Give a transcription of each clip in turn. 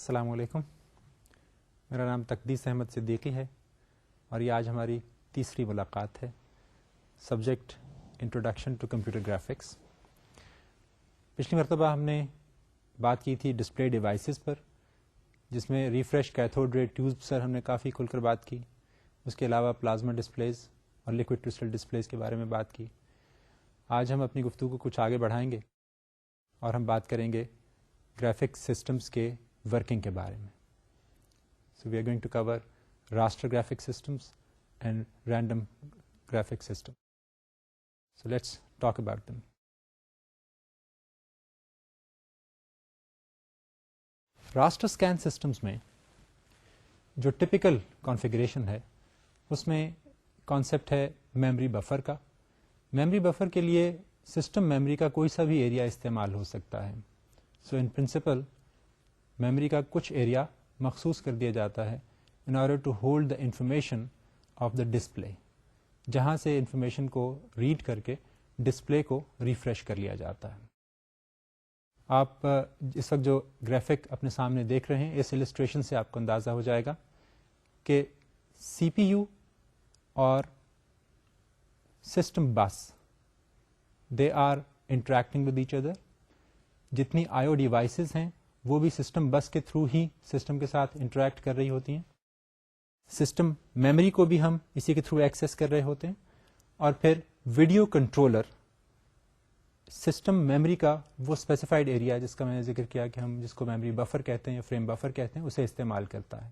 السلام علیکم. میرا نام تقدیس احمد صدیقی ہے اور یہ آج ہماری تیسری ملاقات ہے. Subject introduction to computer graphics. پچھلی مرتبہ ہم نے بات کی تھی ڈسپلے ڈیوائسز پر، جس میں ریفریش کیتھوڈ رے ٹیوب پر ہم نے کافی کھل کر بات کی. اس کے علاوہ پلازما ڈسپلیز اور لکوڈ کرسٹل ڈسپلیز کے بارے میں بات کی. آج ہم اپنی گفتگو کو کچھ آگے بڑھائیں گے اور ہم بات کریں گے گرافک سسٹمز کے ورکنگ کے بارے میں. So we are going to cover raster graphic systems and random graphic system. So let's talk about them. Raster scan systems میں جو ٹپیکل کانفیگریشن ہے اس میں کانسیپٹ ہے میموری بفر کا. میموری بفر کے لیے سسٹم میموری کا کوئی سا بھی ایریا استعمال ہو سکتا ہے. سو ان پرنسپل میموری کا کچھ ایریا مخصوص کر دیا جاتا ہے in order to hold the information of the display, جہاں سے انفارمیشن کو ریڈ کر کے ڈسپلے کو ریفریش کر لیا جاتا ہے. آپ اس وقت جو گرافک اپنے سامنے دیکھ رہے ہیں، اس السٹریشن سے آپ کو اندازہ ہو جائے گا کہ سی پی یو اور system bus they are interacting with each other. جتنی آئی ڈیوائسز ہیں وہ بھی سسٹم بس کے تھرو ہی سسٹم کے ساتھ انٹریکٹ کر رہی ہوتی ہیں. سسٹم میموری کو بھی ہم اسی کے تھرو ایکسیس کر رہے ہوتے ہیں. اور پھر ویڈیو کنٹرولر سسٹم میموری کا وہ اسپیسیفائڈ ایریا جس کا میں نے ذکر کیا کہ ہم جس کو میموری بفر کہتے ہیں یا فریم بفر کہتے ہیں، اسے استعمال کرتا ہے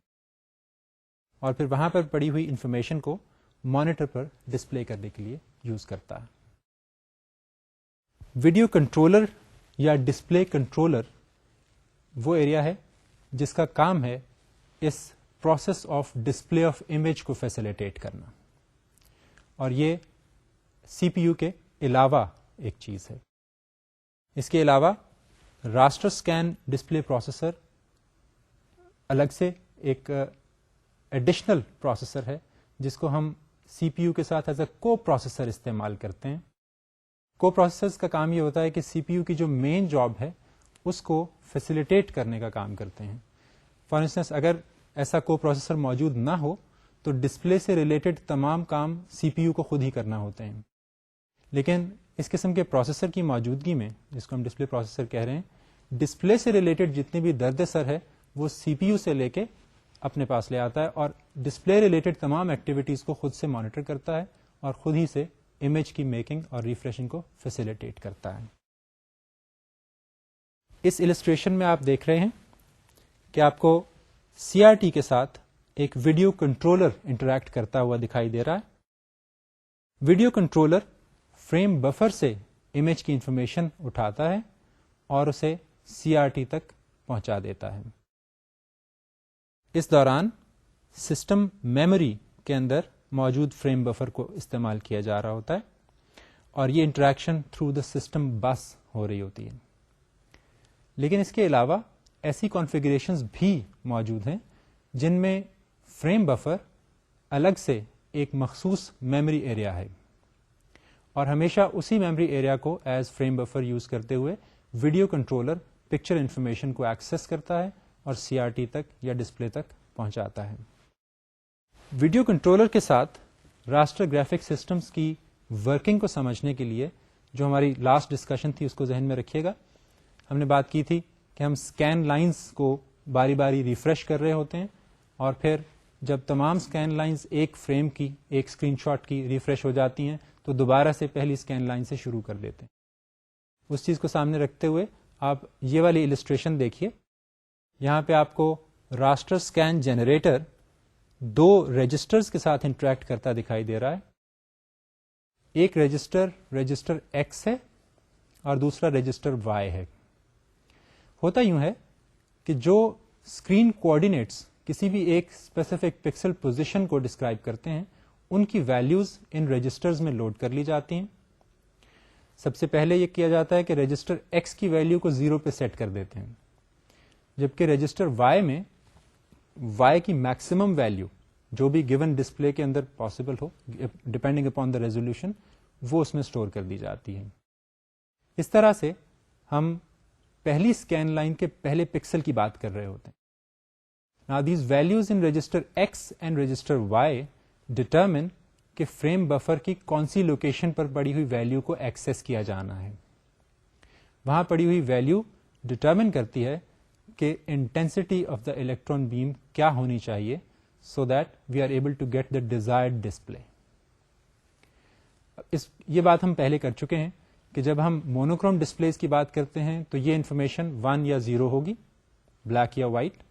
اور پھر وہاں پر پڑی ہوئی انفارمیشن کو مانیٹر پر ڈسپلے کرنے کے لیے یوز کرتا ہے. ویڈیو کنٹرولر یا ڈسپلے کنٹرولر وہ ایریا ہے جس کا کام ہے اس process of display of image کو فیسیلیٹیٹ کرنا، اور یہ سی پی یو کے علاوہ ایک چیز ہے. اس کے علاوہ راسٹر اسکین ڈسپلے پروسیسر الگ سے ایک ایڈیشنل پروسیسر ہے جس کو ہم سی پی یو کے ساتھ ایز اے کو پروسیسر استعمال کرتے ہیں. کو پروسیسرز کا کام یہ ہوتا ہے کہ سی پی یو کی جو مین جاب ہے اس کو فیسیلیٹیٹ کرنے کا کام کرتے ہیں. فار انسٹنس اگر ایسا کو پروسیسر موجود نہ ہو تو ڈسپلے سے ریلیٹڈ تمام کام سی پی یو کو خود ہی کرنا ہوتے ہیں. لیکن اس قسم کے پروسیسر کی موجودگی میں، جس کو ہم ڈسپلے پروسیسر کہہ رہے ہیں، ڈسپلے سے ریلیٹڈ جتنی بھی درد سر ہے وہ سی پی یو سے لے کے اپنے پاس لے آتا ہے اور ڈسپلے ریلیٹڈ تمام ایکٹیویٹیز کو خود سے مانیٹر کرتا ہے اور خود ہی سے امیج کی میکنگ اور ریفریشنگ کو فیسیلیٹیٹ کرتا ہے. اس السٹریشن میں آپ دیکھ رہے ہیں کہ آپ کو سی آر ٹی کے ساتھ ایک ویڈیو کنٹرولر انٹریکٹ کرتا ہوا دکھائی دے رہا ہے. ویڈیو کنٹرولر فریم بفر سے امیج کی انفارمیشن اٹھاتا ہے اور اسے سی آر ٹی تک پہنچا دیتا ہے. اس دوران سسٹم میموری کے اندر موجود فریم بفر کو استعمال کیا جا رہا ہوتا ہے اور یہ interaction through the system bus ہو رہی ہوتی ہے. لیکن اس کے علاوہ ایسی کانفیگریشنز بھی موجود ہیں جن میں فریم بفر الگ سے ایک مخصوص میموری ایریا ہے اور ہمیشہ اسی میموری ایریا کو ایز فریم بفر یوز کرتے ہوئے ویڈیو کنٹرولر پکچر انفارمیشن کو ایکسیس کرتا ہے اور سی آر ٹی تک یا ڈسپلے تک پہنچاتا ہے. ویڈیو کنٹرولر کے ساتھ راسٹر گرافک سسٹمز کی ورکنگ کو سمجھنے کے لیے جو ہماری لاسٹ ڈسکشن تھی اس کو ذہن میں رکھیے گا. ہم نے بات کی تھی کہ ہم اسکین لائنز کو باری باری ریفریش کر رہے ہوتے ہیں اور پھر جب تمام اسکین لائنز ایک فریم کی، ایک اسکرین شاٹ کی ریفریش ہو جاتی ہیں تو دوبارہ سے پہلی اسکین لائن سے شروع کر دیتے ہیں. اس چیز کو سامنے رکھتے ہوئے آپ یہ والی السٹریشن دیکھیے. یہاں پہ آپ کو راسٹر اسکین جنریٹر دو رجسٹرز کے ساتھ انٹریکٹ کرتا دکھائی دے رہا ہے. ایک رجسٹر ایکس ہے اور دوسرا رجسٹر وائی ہے. ہوتا یوں ہے کہ جو اسکرین کوآرڈینیٹس کسی بھی ایک اسپیسیفک پکسل پوزیشن کو ڈسکرائب کرتے ہیں ان کی ویلیوز ان رجسٹرز میں لوڈ کر لی جاتی ہیں. سب سے پہلے یہ کیا جاتا ہے کہ رجسٹر ایکس کی ویلیو کو 0 پہ سیٹ کر دیتے ہیں، جبکہ رجسٹر وائی میں وائی کی میکسیمم ویلیو جو بھی گیون ڈسپلے کے اندر پاسبل ہو ڈپینڈنگ اپون دا ریزولوشن وہ اس میں اسٹور کر دی جاتی ہے. اس طرح سے ہم پہلی اسکین لائن کے پہلے پکسل کی بات کر رہے ہوتے ہیں. Now these values in register X and register Y determine کہ فریم بفر کی کون سی لوکیشن پر پڑی ہوئی ویلیو کو ایکسس کیا جانا ہے. وہاں پڑی ہوئی ویلیو ڈٹرمن کرتی ہے کہ intensity of the electron beam کیا ہونی چاہیے so that we are able to get the desired display. یہ بات ہم پہلے کر چکے ہیں کہ جب ہم مونوکروم ڈسپلیز کی بات کرتے ہیں تو یہ انفارمیشن 1 یا 0 ہوگی, بلیک یا وائٹ.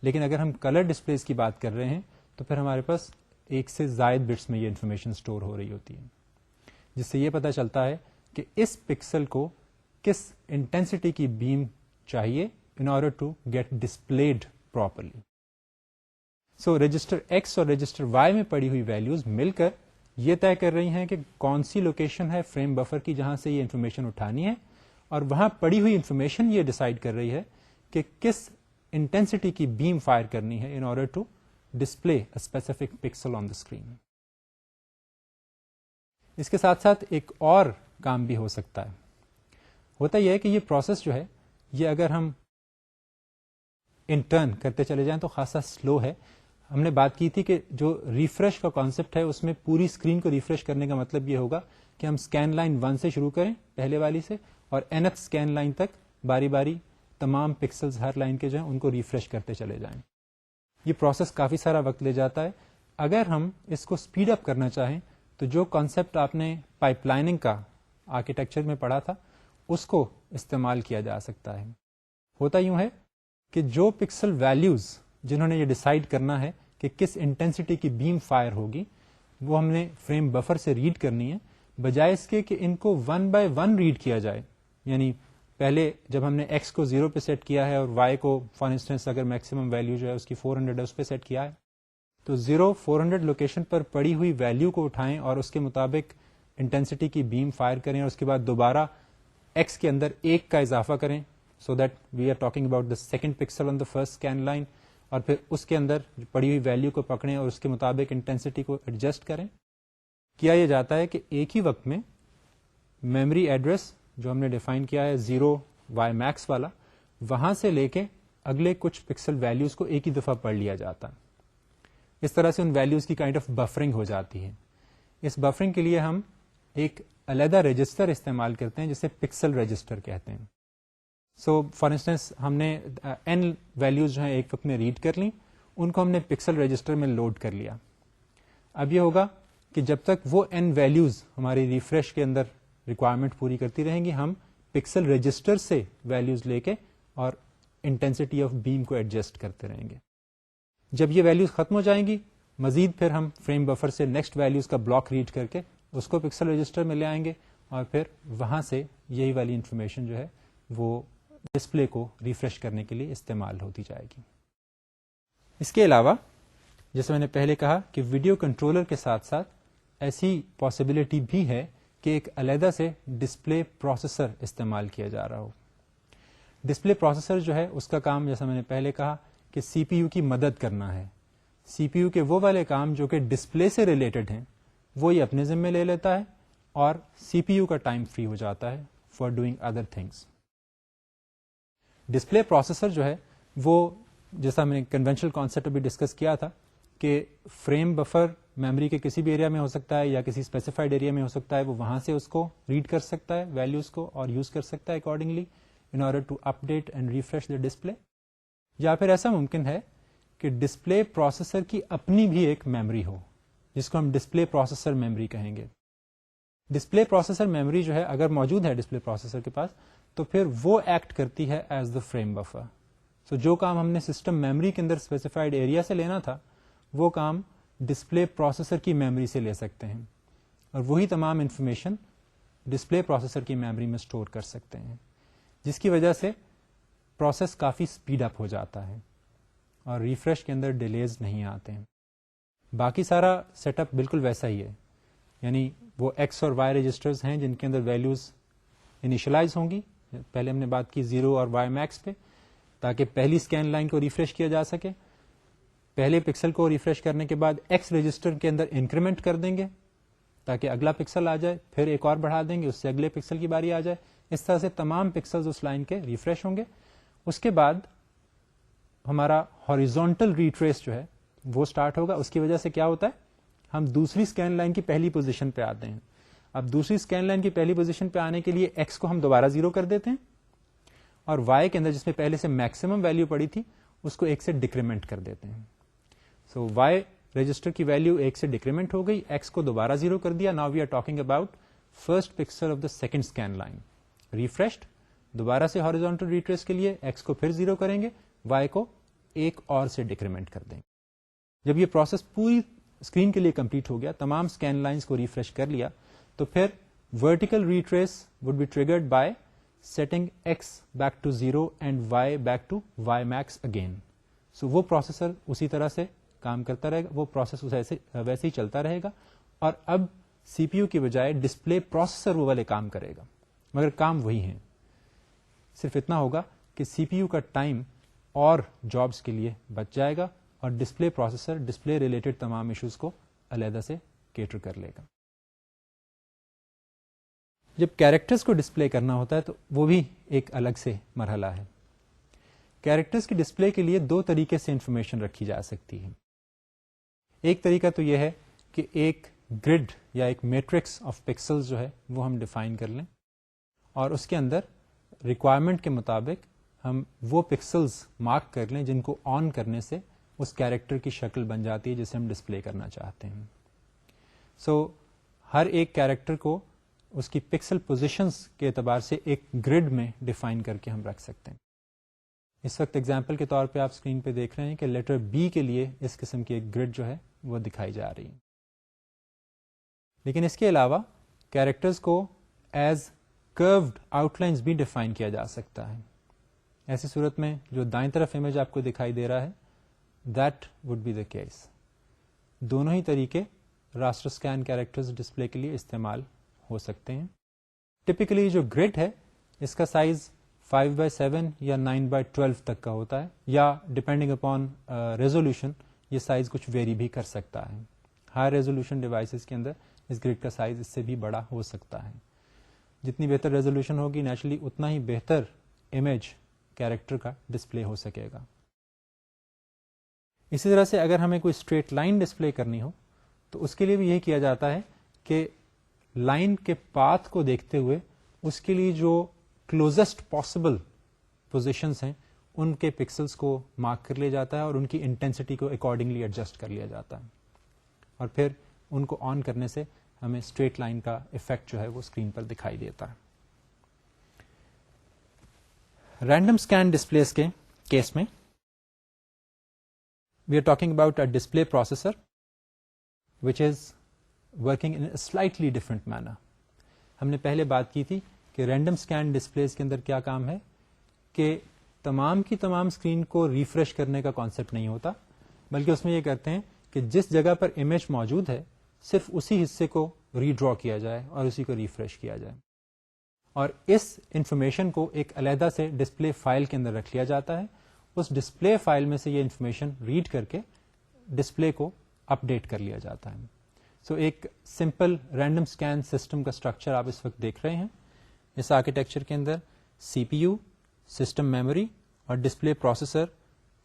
لیکن اگر ہم کلر ڈسپلیز کی بات کر رہے ہیں تو پھر ہمارے پاس ایک سے زائد بٹس میں یہ انفارمیشن اسٹور ہو رہی ہوتی ہے, جس سے یہ پتا چلتا ہے کہ اس پکسل کو کس انٹینسٹی کی بیم چاہیے in order to get displayed properly. So register X اور رجسٹر Y میں پڑی ہوئی ویلیوز مل کر یہ طے کر رہی ہیں کہ کون سی لوکیشن ہے فریم بفر کی جہاں سے یہ انفارمیشن اٹھانی ہے, اور وہاں پڑی ہوئی انفارمیشن یہ ڈیسائیڈ کر رہی ہے کہ کس انٹینسٹی کی بیم فائر کرنی ہے in order to display a specific pixel on the screen. اس کے ساتھ ساتھ ایک اور کام بھی ہو سکتا ہے. ہوتا یہ ہے کہ یہ پروسیس جو ہے یہ اگر ہم انٹرن کرتے چلے جائیں تو خاصا سلو ہے. ہم نے بات کی تھی کہ جو ریفریش کا کانسیپٹ ہے اس میں پوری اسکرین کو ریفریش کرنے کا مطلب یہ ہوگا کہ ہم اسکین لائن 1 سے شروع کریں, پہلے والی سے, اور nth اسکین لائن تک باری باری تمام پکسلز ہر لائن کے جو ہیں ان کو ریفریش کرتے چلے جائیں. یہ پروسیس کافی سارا وقت لے جاتا ہے. اگر ہم اس کو اسپیڈ اپ کرنا چاہیں تو جو کانسیپٹ آپ نے پائپ لائننگ کا آرکیٹیکچر میں پڑھا تھا اس کو استعمال کیا جا سکتا ہے. ہوتا یوں ہے کہ جو پکسل ویلیوز جنہوں نے یہ ڈیسائیڈ کرنا ہے کہ کس انٹینسٹی کی بیم فائر ہوگی وہ ہم نے فریم بفر سے ریڈ کرنی ہے, بجائے اس کے کہ ان کو 1 by 1 ریڈ کیا جائے. یعنی پہلے جب ہم نے ایکس کو 0 پہ سیٹ کیا ہے اور وائی کو فار انسٹنس اگر میکسیمم ویلیو جو ہے اس کی 400 ہے اس پہ سیٹ کیا ہے, تو 400 لوکیشن پر پڑی ہوئی ویلیو کو اٹھائیں اور اس کے مطابق انٹینسٹی کی بیم فائر کریں, اور اس کے بعد دوبارہ ایکس کے اندر 1 کا اضافہ کریں, so that we are talking about the second pixel on the first scan line, اور پھر اس کے اندر پڑی ہوئی ویلیو کو پکڑیں اور اس کے مطابق انٹینسٹی کو ایڈجسٹ کریں. کیا یہ جاتا ہے کہ ایک ہی وقت میں میموری ایڈریس جو ہم نے ڈیفائن کیا ہے 0y max والا, وہاں سے لے کے اگلے کچھ پکسل ویلیوز کو ایک ہی دفعہ پڑھ لیا جاتا. اس طرح سے ان ویلیوز کی کائنڈ آف بفرنگ ہو جاتی ہے. اس بفرنگ کے لیے ہم ایک علیحدہ رجسٹر استعمال کرتے ہیں جسے پکسل رجسٹر کہتے ہیں. سو فار انسٹنس ہم نے n ویلیوز جو ہیں ایک وقت میں ریڈ کر لیں, ان کو ہم نے پکسل رجسٹر میں لوڈ کر لیا. اب یہ ہوگا کہ جب تک وہ n ویلیوز ہماری ریفریش کے اندر ریکوائرمنٹ پوری کرتی رہیں گی, ہم پکسل رجسٹر سے ویلیوز لے کے اور انٹینسٹی آف بیم کو ایڈجسٹ کرتے رہیں گے. جب یہ ویلیوز ختم ہو جائیں گی, مزید پھر ہم فریم بفر سے نیکسٹ ویلیوز کا بلاک ریڈ کر کے اس کو پکسل رجسٹر میں لے آئیں گے, اور پھر وہاں سے یہی والی انفارمیشن جو ہے وہ ڈسپلے کو ریفریش کرنے کے لیے استعمال ہوتی جائے گی. اس کے علاوہ جیسے میں نے پہلے کہا کہ ویڈیو کنٹرولر کے ساتھ ساتھ ایسی پاسبلٹی بھی ہے کہ ایک علیحدہ سے ڈسپلے پروسیسر استعمال کیا جا رہا ہو. ڈسپلے پروسیسر جو ہے اس کا کام جیسا میں نے پہلے کہا کہ سی پی یو کی مدد کرنا ہے. سی پی یو کے وہ والے کام جو کہ ڈسپلے سے ریلیٹڈ ہیں وہ یہ اپنے ذمے لے لیتا ہے, اور سی پی یو کا ٹائم فری ہو جاتا ہے for doing other things. Display processor جو ہے وہ جیسا میں نے کنونشنل کانسیپٹ بھی ڈسکس کیا تھا کہ فریم بفر میموری کے کسی بھی ایریا میں ہو سکتا ہے یا کسی اسپیسیفائڈ ایریا میں ہو سکتا ہے, وہ وہاں سے اس کو ریڈ کر سکتا ہے ویلیوز کو اور یوز کر سکتا ہے accordingly in order to update and refresh the display. یا پھر ایسا ممکن ہے کہ ڈسپلے پروسیسر کی اپنی بھی ایک میموری ہو جس کو ہم ڈسپلے پروسیسر میموری کہیں گے. ڈسپلے پروسیسر میموری جو ہے اگر موجود ہے ڈسپلے پروسیسر کے پاس تو پھر وہ ایکٹ کرتی ہے ایز دا فریم بفر. سو جو کام ہم نے سسٹم میموری کے اندر اسپیسیفائڈ ایریا سے لینا تھا وہ کام ڈسپلے پروسیسر کی میموری سے لے سکتے ہیں, اور وہی تمام انفارمیشن ڈسپلے پروسیسر کی میموری میں اسٹور کر سکتے ہیں, جس کی وجہ سے پروسیس کافی اسپیڈ اپ ہو جاتا ہے اور ریفریش کے اندر ڈیلیز نہیں آتے ہیں. باقی سارا سیٹ اپ بالکل ویسا ہی ہے, یعنی وہ ایکس اور وائی رجسٹرز ہیں جن کے اندر ویلیوز انیشلائز ہوں گی. پہلے ہم نے بات کی 0 اور وائی میکس پہ, تاکہ پہلی اسکین لائن کو ریفریش کیا جا سکے. پہلے پکسل کو ریفریش کرنے کے بعد ایکس رجسٹر کے اندر انکریمنٹ کر دیں گے تاکہ اگلا پکسل آ جائے, پھر ایک اور بڑھا دیں گے, اس سے اگلے پکسل کی باری آ جائے. اس طرح سے تمام پکسلز اس لائن کے ریفریش ہوں گے. اس کے بعد ہمارا ہاریزونٹل ریٹریس جو ہے وہ سٹارٹ ہوگا. اس کی وجہ سے کیا ہوتا ہے, ہم دوسری اسکین لائن کی پہلی پوزیشن پہ آتے ہیں. اب دوسری اسکین لائن کی پہلی پوزیشن پہ آنے کے لیے ایکس کو ہم دوبارہ 0 کر دیتے ہیں, اور وائی کے اندر جس میں پہلے سے میکسیمم ویلو پڑی تھی اس کو 1 سے ڈیکریمنٹ کر دیتے ہیں. سو وائی رجسٹر کی ویلو 1 سے ڈیکریمنٹ ہو گئی, ایکس کو دوبارہ 0 کر دیا. Now we are talking about first pixel of the second scan line. Refreshed, دوبارہ سے ہاریزونٹل ریٹریس کے لیے ایکس کو پھر 0 کریں گے, وائی کو 1 اور سے ڈیکریمنٹ کر دیں گے. جب یہ پروسیس پوری اسکرین کے لیے کمپلیٹ ہو گیا, تمام اسکین لائنس کو ریفریش کر لیا, تو پھر vertical retrace would be triggered by setting X back to 0 and Y back to Y max again. So وہ پروسیسر اسی طرح سے کام کرتا رہے گا, وہ پروسیس ویسے ہی چلتا رہے گا, اور اب سی پی یو کی بجائے ڈسپلے پروسیسر وہ والے کام کرے گا, مگر کام وہی ہیں. صرف اتنا ہوگا کہ سی پی یو کا ٹائم اور جابس کے لیے بچ جائے گا, اور ڈسپلے پروسیسر ڈسپلے ریلیٹڈ تمام ایشوز کو علیحدہ سے کیٹر کر لے گا. جب کیریکٹرز کو ڈسپلے کرنا ہوتا ہے تو وہ بھی ایک الگ سے مرحلہ ہے. کیریکٹرز کی ڈسپلے کے لیے 2 طریقے سے انفارمیشن رکھی جا سکتی ہے. ایک طریقہ تو یہ ہے کہ ایک گرڈ یا ایک میٹرکس آف پکسلز جو ہے وہ ہم ڈیفائن کر لیں, اور اس کے اندر ریکوائرمنٹ کے مطابق ہم وہ پکسلز مارک کر لیں جن کو آن کرنے سے اس کیریکٹر کی شکل بن جاتی ہے جسے ہم ڈسپلے کرنا چاہتے ہیں. سو ہر ایک کیریکٹر کو اس کی پکسل پوزیشنز کے اعتبار سے ایک گرڈ میں ڈیفائن کر کے ہم رکھ سکتے ہیں. اس وقت ایگزامپل کے طور پہ آپ اسکرین پہ دیکھ رہے ہیں کہ لیٹر بی کے لیے اس قسم کی ایک گرڈ جو ہے وہ دکھائی جا رہی ہے. لیکن اس کے علاوہ کیریکٹرز کو ایز کروڈ آؤٹ لائنز بھی ڈیفائن کیا جا سکتا ہے. ایسی صورت میں جو دائیں طرف امیج آپ کو دکھائی دے رہا ہے, that would be the case. دونوں ہی طریقے راسٹر اسکین کیریکٹرز ڈسپلے کے لیے استعمال ہو سکتے ہیں. ٹپکلی جو گرڈ ہے اس کا سائز 5x7 یا 9x12 تک کا ہوتا ہے, یا ڈپینڈنگ اپون ریزولوشن یہ سائز کچھ ویری بھی کر سکتا ہے. ہائی ریزولوشن ڈیوائسز کے اندر اس گرڈ کا سائز اس سے بھی بڑا ہو سکتا ہے. جتنی بہتر ریزولوشن ہوگی نیچرلی اتنا ہی بہتر امیج کیریکٹر کا ڈسپلے ہو سکے گا. اسی طرح سے اگر ہمیں کوئی اسٹریٹ لائن ڈسپلے کرنی ہو تو اس کے لیے بھی یہی کیا جاتا ہے کہ لائن کے پاتھ کو دیکھتے ہوئے اس کے لیے جو کلوزسٹ پاسبل پوزیشنز ہیں ان کے پکسلز کو مارک کر لیا جاتا ہے, اور ان کی انٹینسٹی کو اکارڈنگلی ایڈجسٹ کر لیا جاتا ہے, اور پھر ان کو آن کرنے سے ہمیں اسٹریٹ لائن کا افیکٹ جو ہے وہ اسکرین پر دکھائی دیتا ہے. رینڈم اسکین ڈسپلیز کے کیس میں we are talking about a display processor which is working in slightly different manner. ہم نے پہلے بات کی تھی کہ رینڈم اسکین ڈسپلیز کے اندر کیا کام ہے کہ تمام کی تمام اسکرین کو ریفریش کرنے کا کانسیپٹ نہیں ہوتا, بلکہ اس میں یہ کرتے ہیں کہ جس جگہ پر امیج موجود ہے صرف اسی حصے کو ریڈرا کیا جائے اور اسی کو ریفریش کیا جائے, اور اس انفارمیشن کو ایک علیحدہ سے ڈسپلے فائل کے اندر رکھ لیا جاتا ہے. اس ڈسپلے فائل میں سے یہ انفارمیشن ریڈ کر کے ڈسپلے کو اپ ڈیٹ کر لیا جاتا ہے. سو ایک سمپل رینڈم اسکین سسٹم کا اسٹرکچر آپ اس وقت دیکھ رہے ہیں. اس آرکیٹیکچر کے اندر سی پی یو, سسٹم میموری اور ڈسپلے پروسیسر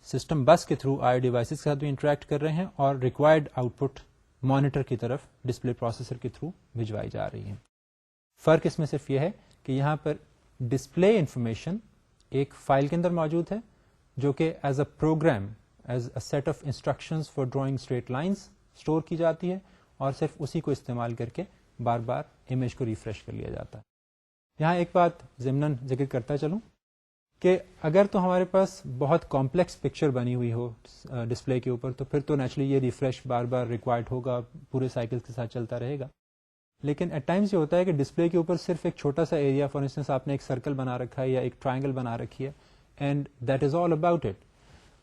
سسٹم بس کے تھرو آئی ڈیوائسز کے ساتھ بھی انٹریکٹ کر رہے ہیں, اور ریکوائرڈ آؤٹ پٹ مانیٹر کی طرف ڈسپلے پروسیسر کے تھرو بھجوائی جا رہی ہے. فرق اس میں صرف یہ ہے کہ یہاں پر ڈسپلے انفارمیشن ایک فائل کے اندر موجود ہے جو کہ as a program, as a set of instructions for drawing straight lines store کی جاتی ہے, اور صرف اسی کو استعمال کر کے بار بار امیج کو ریفریش کر لیا جاتا ہے. یہاں ایک بات ضمناً ذکر کرتا چلوں کہ اگر تو ہمارے پاس بہت کمپلیکس پکچر بنی ہوئی ہو ڈسپلے کے اوپر تو پھر تو نیچرلی یہ ریفریش بار بار ریکوائرڈ ہوگا, پورے سائیکل کے ساتھ چلتا رہے گا. لیکن ایٹ ٹائمز یہ ہوتا ہے کہ ڈسپلے کے اوپر صرف ایک چھوٹا سا ایریا, فار انسٹنس آپ نے ایک سرکل بنا رکھا ہے یا ایک ٹرائنگل بنا رکھی ہے, and that is all about it.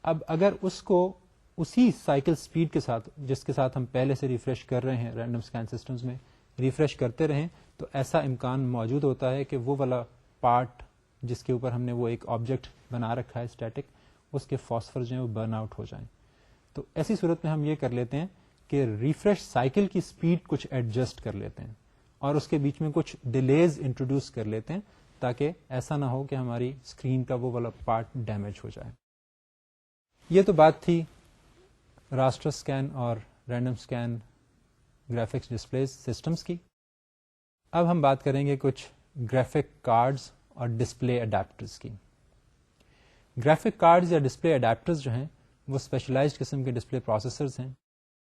اب اگر اس کو اسی سائیکل سپیڈ کے ساتھ جس کے ساتھ ہم پہلے سے ریفریش کر رہے ہیں رینڈم اسکین سسٹمز میں ریفریش کرتے رہیں, تو ایسا امکان موجود ہوتا ہے کہ وہ والا پارٹ جس کے اوپر ہم نے وہ ایک آبجیکٹ بنا رکھا ہے اسٹیٹک, اس کے فاسفر جو ہیں وہ برن آؤٹ ہو جائیں. تو ایسی صورت میں ہم یہ کر لیتے ہیں کہ ریفریش سائیکل کی سپیڈ کچھ ایڈجسٹ کر لیتے ہیں, اور اس کے بیچ میں کچھ ڈیلیز انٹروڈیوس کر لیتے ہیں تاکہ ایسا نہ ہو کہ ہماری اسکرین کا وہ والا پارٹ ڈیمیج ہو جائے. یہ تو بات تھی راسٹر اسکین اور random scan graphics display systems کی. اب ہم بات کریں گے کچھ گرافک کارڈز اور ڈسپلے اڈیپٹرز کی. گرافک کارڈز یا ڈسپلے اڈیپٹرز جو ہیں وہ اسپیشلائزڈ قسم کے ڈسپلے پروسیسرز ہیں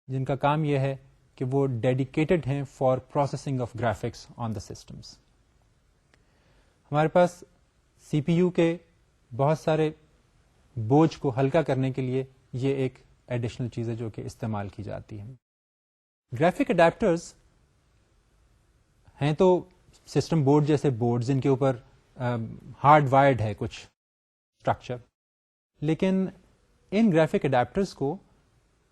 جن کا کام یہ ہے کہ وہ ڈیڈیکیٹڈ ہیں for processing of graphics on the systems. ہمارے پاس سی پی یو کے بہت سارے بوجھ کو ہلکا کرنے کے لیے یہ ایک ایڈیشنل چیز ہے جو کہ استعمال کی جاتی ہے. گرافک اڈیپٹرز ہیں تو سسٹم بورڈ جیسے بورڈ جن کے اوپر ہارڈ وائرڈ ہے کچھ اسٹرکچر, لیکن ان گرافک اڈیپٹرز کو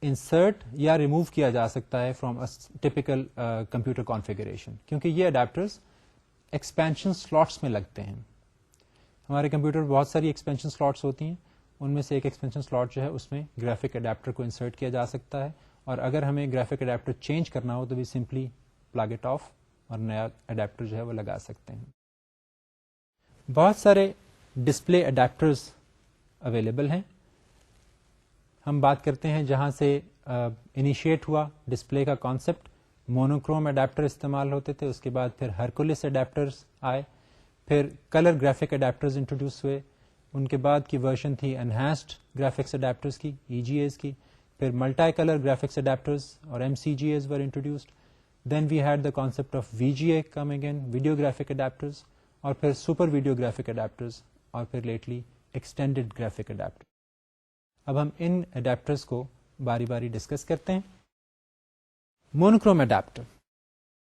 انسرٹ یا ریموو کیا جا سکتا ہے فرام ٹپیکل کمپیوٹر کانفیگریشن, کیونکہ یہ اڈیپٹرز ایکسپینشن سلاٹس میں لگتے ہیں. ہمارے کمپیوٹر بہت ساری ایکسپینشن سلاٹس ہوتی ہیں, ان میں سے ایک ایکسپینشن سلاٹ جو ہے اس میں گرافک اڈیپٹر کو انسرٹ کیا جا سکتا ہے, اور اگر ہمیں گرافک اڈیپٹر چینج کرنا ہو تو بھی سمپلی پلگ اٹ آف اور نیا اڈیپٹر جو ہے وہ لگا سکتے ہیں. بہت سارے ڈسپلے اڈیپٹرز اویلیبل ہیں. ہم بات کرتے ہیں جہاں سے انیشیٹ ہوا ڈسپلے کا کانسیپٹ, مونوکروم اڈیپٹر استعمال ہوتے تھے, اس کے بعد پھر ہرکولس اڈیپٹرز آئے, پھر کلر گرافک اڈیپٹرز انٹروڈیوس ہوئے, ان کے بعد کی ورژن تھی انہینسڈ گرافکس اڈیپٹرز کی, ای جی ایز کی, پھر ملٹائی کلر گرافکس اڈیپٹرز اور M C G As were introduced. Then we had the concept of V G A coming in, video graphic adapters, اور پھر سپر ویڈیو گرافک اڈیپٹرز, اور پھر lately extended graphic adapter. اب ہم ان adapters کو باری باری ڈسکس کرتے ہیں. مونوکروم اڈیپٹر,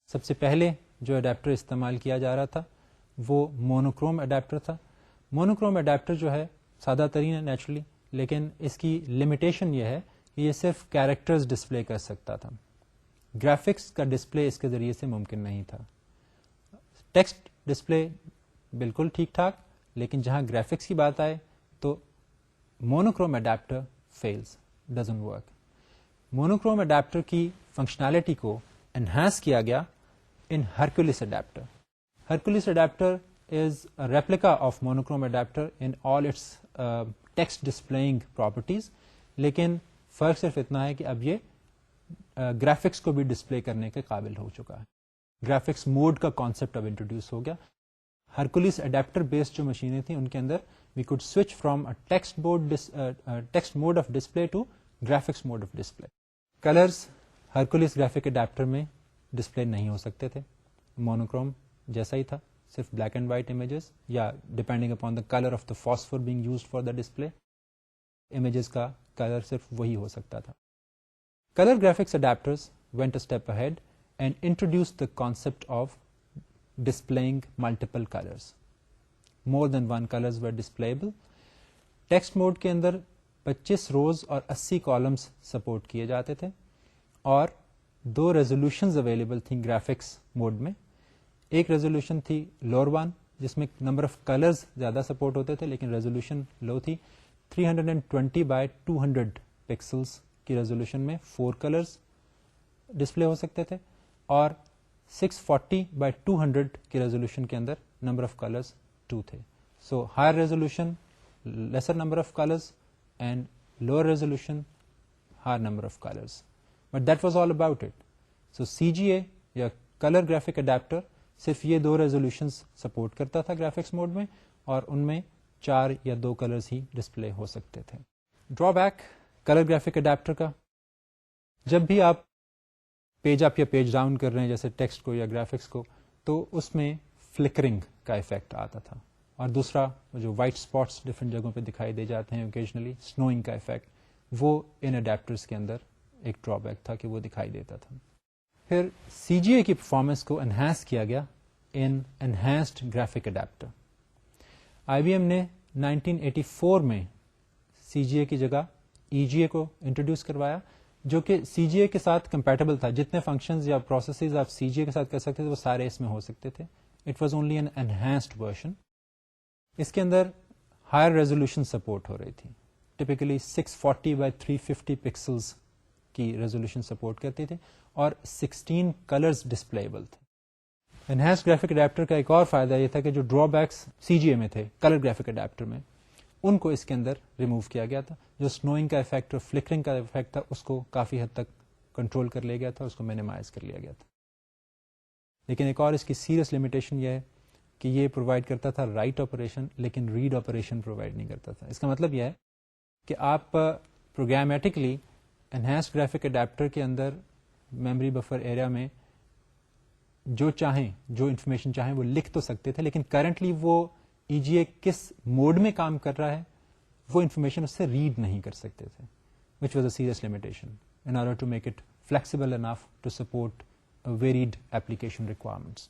سب سے پہلے جو اڈیپٹر استعمال کیا جا رہا تھا وہ مونوکروم اڈیپٹر تھا. مونوکروم اڈیپٹر جو ہے سادہ ترین ہے نیچرلی, لیکن اس کی لمیٹیشن یہ ہے کہ یہ صرف کیریکٹرز ڈسپلے کر سکتا تھا, گرافکس کا ڈسپلے اس کے ذریعے سے ممکن نہیں تھا. ٹیکسٹ ڈسپلے بالکل ٹھیک ٹھاک, لیکن جہاں گرافکس کی بات آئے تو monochrome adapter fails, doesn't work. Monochrome adapter کی فنکشنالٹی کو انہانس کیا گیا in Hercules adapter. Hercules adapter is a replica of monochrome adapter in all its text displaying properties, لیکن فرق صرف اتنا ہے کہ اب یہ گرافکس کو بھی ڈسپلے کرنے کے قابل ہو چکا ہے. گرافکس موڈ کا کانسیپٹ اب انٹروڈیوس ہو گیا. ہرکولس اڈیپٹر بیسڈ جو مشینیں تھیں ان کے اندر we could switch from text mode of display to graphics mode of display. Colours Hercules graphic adapter میں ڈسپلے نہیں ہو سکتے تھے, مونوکروم جیسا ہی تھا, صرف بلیک اینڈ وائٹ امیجز یا depending upon the colour of the phosphor being used for the display, images کا کلر صرف وہی ہو سکتا تھا. Colour graphics adapters went a step ahead and introduced the concept of displaying multiple colors. More than one colors were displayable. Text mode کے اندر 25 روز اور 80 columns support کیے جاتے تھے, اور 2 ریزولوشنز اویلیبل تھیں گرافکس موڈ میں. ایک ریزولوشن تھی لوور ون جس میں نمبر آف کلرز زیادہ سپورٹ ہوتے تھے لیکن ریزولوشن لو تھی. 320 بائی 200 پکسلز کی ریزولوشن میں 4 کلرز ڈسپلے ہو سکتے تھے, اور 640 بائی 200 کی ریزولوشن کے اندر نمبر آف کلرز 2 تھے. So higher resolution lesser number of colors and lower resolution higher number of colors, but that was all about it. So CGA یا color graphic adapter صرف یہ 2 resolutions support کرتا تھا graphics mode میں, اور ان میں 4 یا 2 colors ہی display ہو سکتے تھے. Drawback color graphic adapter کا, جب بھی آپ پیج اپ یا پیج ڈاؤن کر رہے ہیں جیسے ٹیکسٹ کو یا گرافکس کو, تو اس میں فلکرنگ کا افیکٹ آتا تھا. اور دوسرا جو وائٹ اسپاٹس ڈفرینٹ جگہوں پہ دکھائی دے جاتے ہیں اوکیجنلی, سنوئنگ کا افیکٹ, وہ ان اڈیپٹرس کے اندر ایک ڈرا بیک تھا کہ وہ دکھائی دیتا تھا. پھر سی جی اے کی پرفارمنس کو انہانس کیا گیا ان انہانسڈ گرافک اڈیپٹر. آئی بی ایم نے 1984 میں سی جی اے کی جگہ ای جی اے کو انٹروڈیوس کروایا, جو کہ سی جی اے کے ساتھ کمپیٹیبل تھا. جتنے فنکشنز یا پروسیسز آپ سی جی اے کے ساتھ کر سکتے تھے وہ سارے اس میں ہو سکتے تھے. It was only an enhanced version. اس کے اندر ہائر ریزولوشن سپورٹ ہو رہی تھی, ٹپکلی 640 بائی 350 پکسلز کی ریزولوشن سپورٹ کرتی تھی, اور 16 کلرز ڈسپلیبل تھے. انہانسڈ گرافک اڈیپٹر کا ایک اور فائدہ یہ تھا کہ جو ڈرا بیکس سی جی اے میں تھے کلر گرافک اڈیپٹر میں, ان کو اس کے اندر ریموو کیا گیا تھا. جو سنوئنگ کا افیکٹ اور فلکرنگ کا افیکٹ تھا اس کو کافی حد تک کنٹرول کر لیا گیا تھا, اس کو مینیمائز کر لیا گیا تھا. لیکن ایک اور اس کی سیریس لمیٹیشن یہ ہے کہ یہ پرووائڈ کرتا تھا رائٹ آپریشن لیکن ریڈ آپریشن پرووائڈ نہیں کرتا تھا. اس کا مطلب یہ ہے کہ آپ پروگرامیٹکلی انہینسڈ گرافک اڈیپٹر کے اندر میموری بفر ایریا میں جو چاہیں, جو انفارمیشن چاہیں وہ لکھ تو سکتے تھے, لیکن کرنٹلی وہ ای جی اے کس موڈ میں کام کر رہا ہے وہ انفارمیشن اس سے ریڈ نہیں کر سکتے تھے, which was a serious limitation in order to make it flexible enough to support varied application requirements.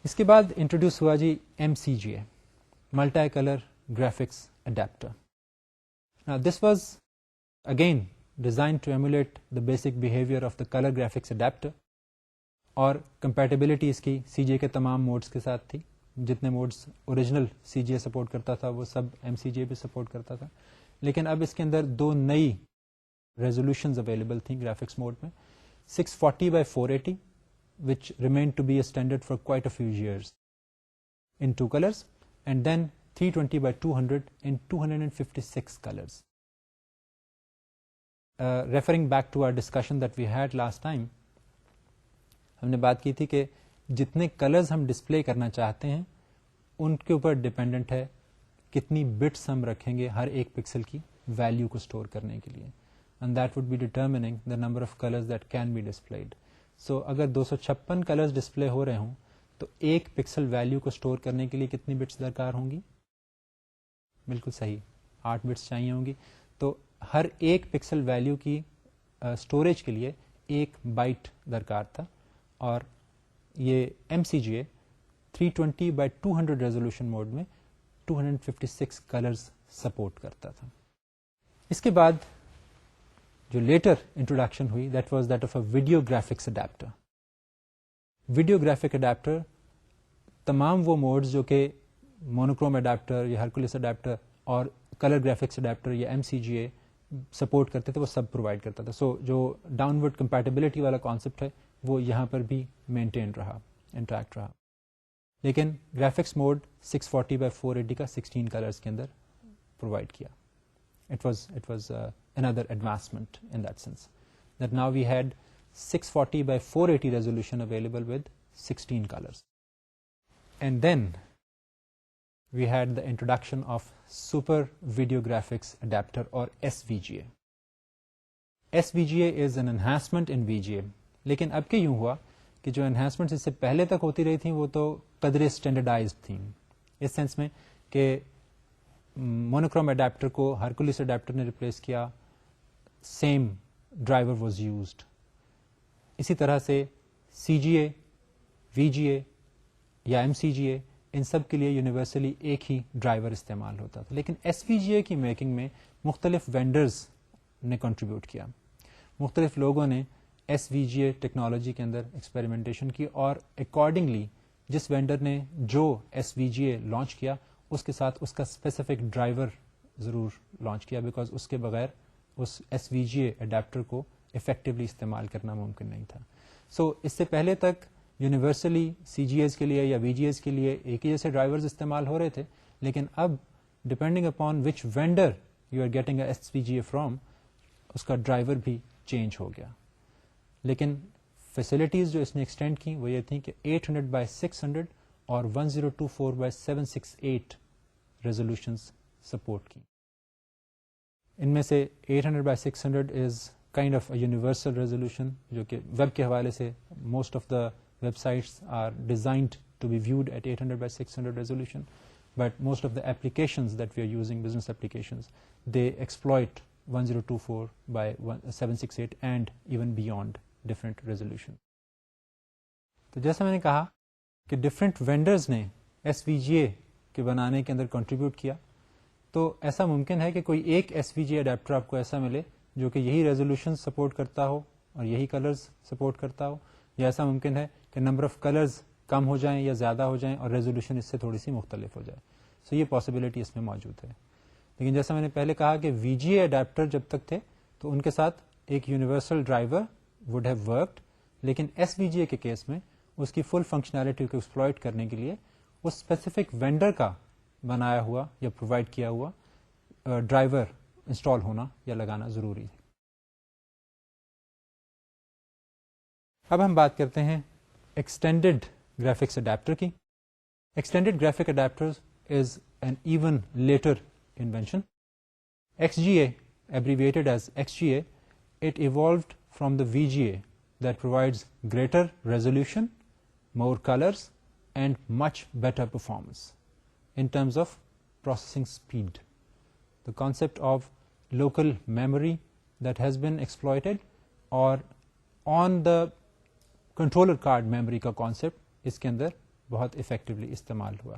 اس کے بعد انٹروڈیوس ہوا G M C G A, multi colour graphics adapter. This was again designed to emulate the basic behaviour of the colour graphics adapter, اور compatibility اس کی C G اے کے تمام modes کے ساتھ تھی. جتنے modes original C G A support کرتا تھا وہ سب ایم سی جی اے بھی سپورٹ کرتا تھا, لیکن اب اس کے اندر دو نئی ریزولوشنز اویلیبل تھیں گرافکس موڈ میں. 640x480 which remained to be a standard for quite a few years in 2 colors, and then 320x200 in 256 colors. Referring back to our discussion that we had last time, ہم نے بات کی تھی کہ جتنے colours ہم display کرنا چاہتے ہیں ان کے اوپر ڈپینڈنٹ ہے کتنی بٹس ہم رکھیں گے ہر ایک پکسل کی ویلیو کو اسٹور کرنے کے لیے, and that would be determining the number of colors that can be displayed. So اگر 256 کلرز ڈسپلے ہو رہے ہوں تو ایک پکسل ویلیو کو اسٹور کرنے کے لیے کتنی بٹس درکار ہوں گی؟ بالکل صحیح, 8 بٹس چاہیے ہوں گی. تو ہر ایک پکسل ویلیو کی اسٹوریج کے لیے 1 بائٹ درکار تھا, اور یہ ایم سی جی اے 320x200 ریزولوشن موڈ میں 256 کلرز سپورٹ کرتا تھا. اس کے بعد جو لیٹر انٹروڈکشن ہوئی that was that of a video graphics adapter. Video graphic adapter تمام وہ موڈز جو کہ مونوکروم اڈیپٹر یا ہرکولس اڈیپٹر اور کلر گرافکس اڈیپٹر یا M C G A support کرتے تھے وہ سب پرووائڈ کرتا تھا. سو جو ڈاؤن ورڈ کمپیٹیبلٹی والا کانسیپٹ ہے وہ یہاں پر بھی مینٹین رہا, انٹریکٹ رہا. لیکن گرافکس موڈ 640x480 کا 16 کلرز کے اندر پرووائڈ کیا. It was another advancement in that sense, that now we had 640x480 resolution available with 16 colors. And then we had the introduction of Super Video Graphics Adapter or SVGA. SVGA is an enhancement in VGA. لیکن اب کیا یوں ہوا کہ جو enhancements اس سے پہلے تک ہوتی رہی تھیں وہ تو قدرے اسٹینڈرڈائزڈ تھیں, اس سینس میں کہ مونوکروم اڈیپٹر کو ہرکولس اڈیپٹر نے ریپلیس کیا, سیم ڈرائیور واز یوزڈ. اسی طرح سے سی جی اے, وی جی اے یا ایم سی جی اے ان سب کے لیے یونیورسلی ایک ہی ڈرائیور استعمال ہوتا تھا. لیکن ایس وی جی اے کی میکنگ میں مختلف وینڈرز نے کنٹریبیوٹ کیا, مختلف لوگوں نے S V G a technology کے اندر ایکسپیریمنٹیشن کی, اور اکارڈنگلی جس وینڈر نے جو ایس وی جی اے لانچ کیا اس کے ساتھ اس کا اسپیسیفک ڈرائیور ضرور لانچ کیا, بیکاز اس کے بغیر اس ایس وی جی اے اڈیپٹر کو افیکٹولی استعمال کرنا ممکن نہیں تھا. سو اس سے پہلے تک یونیورسلی سی جی ایز کے لیے یا وی جی ایز کے لیے ایک ہی جیسے ڈرائیورز استعمال ہو رہے تھے, لیکن اب depending upon which vendor you are getting a S V G A from, اس کا ڈرائیور بھی چینج ہو گیا. لیکن فیسلٹیز جو اس نے ایکسٹینڈ کی وہ یہ تھیں کہ 800x600 اور 1024x768 ریزولوشنز سپورٹ کی. ان میں سے 800x600 is kind of a universal resolution, جو کہ ویب کے حوالے سے most of the web sites are designed to be viewed at 800x600 resolution, but most of the applications that we are using, business applications, they exploit 1024x768 and even beyond different resolution. تو جیسا میں نے کہا کہ different vendors نے S V G اے کے بنانے کے اندر کنٹریبیوٹ کیا, تو ایسا ممکن ہے کہ کوئی ایک ایس وی جی اڈیپٹر آپ کو ایسا ملے جو کہ یہی ریزولوشن سپورٹ کرتا ہو اور یہی کلرز سپورٹ کرتا ہو, یا ایسا ممکن ہے کہ نمبر آف کلرز کم ہو جائیں یا زیادہ ہو جائیں اور ریزولوشن اس سے تھوڑی سی مختلف ہو جائے. سو یہ پاسبلٹی اس میں موجود ہے. لیکن جیسا میں نے پہلے کہا کہ وی جی اے اڈیپٹر جب تک تھے تو ان کے ساتھ ایک universal driver would have worked, لیکن ایس وی جی اے کے کیس میں اس کی فل فنکشنالٹی کو ایکسپلوئٹ کرنے کے لیے اس اسپیسیفک وینڈر کا بنایا ہوا یا پرووائڈ کیا ہوا ڈرائیور انسٹال ہونا یا لگانا ضروری ہے. اب ہم بات کرتے ہیں ایکسٹینڈیڈ گرافکس اڈیپٹر کی. Extended graphic adapter is an even later invention. XGA, abbreviated as XGA, it evolved from the VGA that provides greater resolution, more colors, and much better performance in terms of processing speed. The concept of local memory that has been exploited or on the controller card memory کا concept اس کے اندر بہت effectively استعمال ہوا.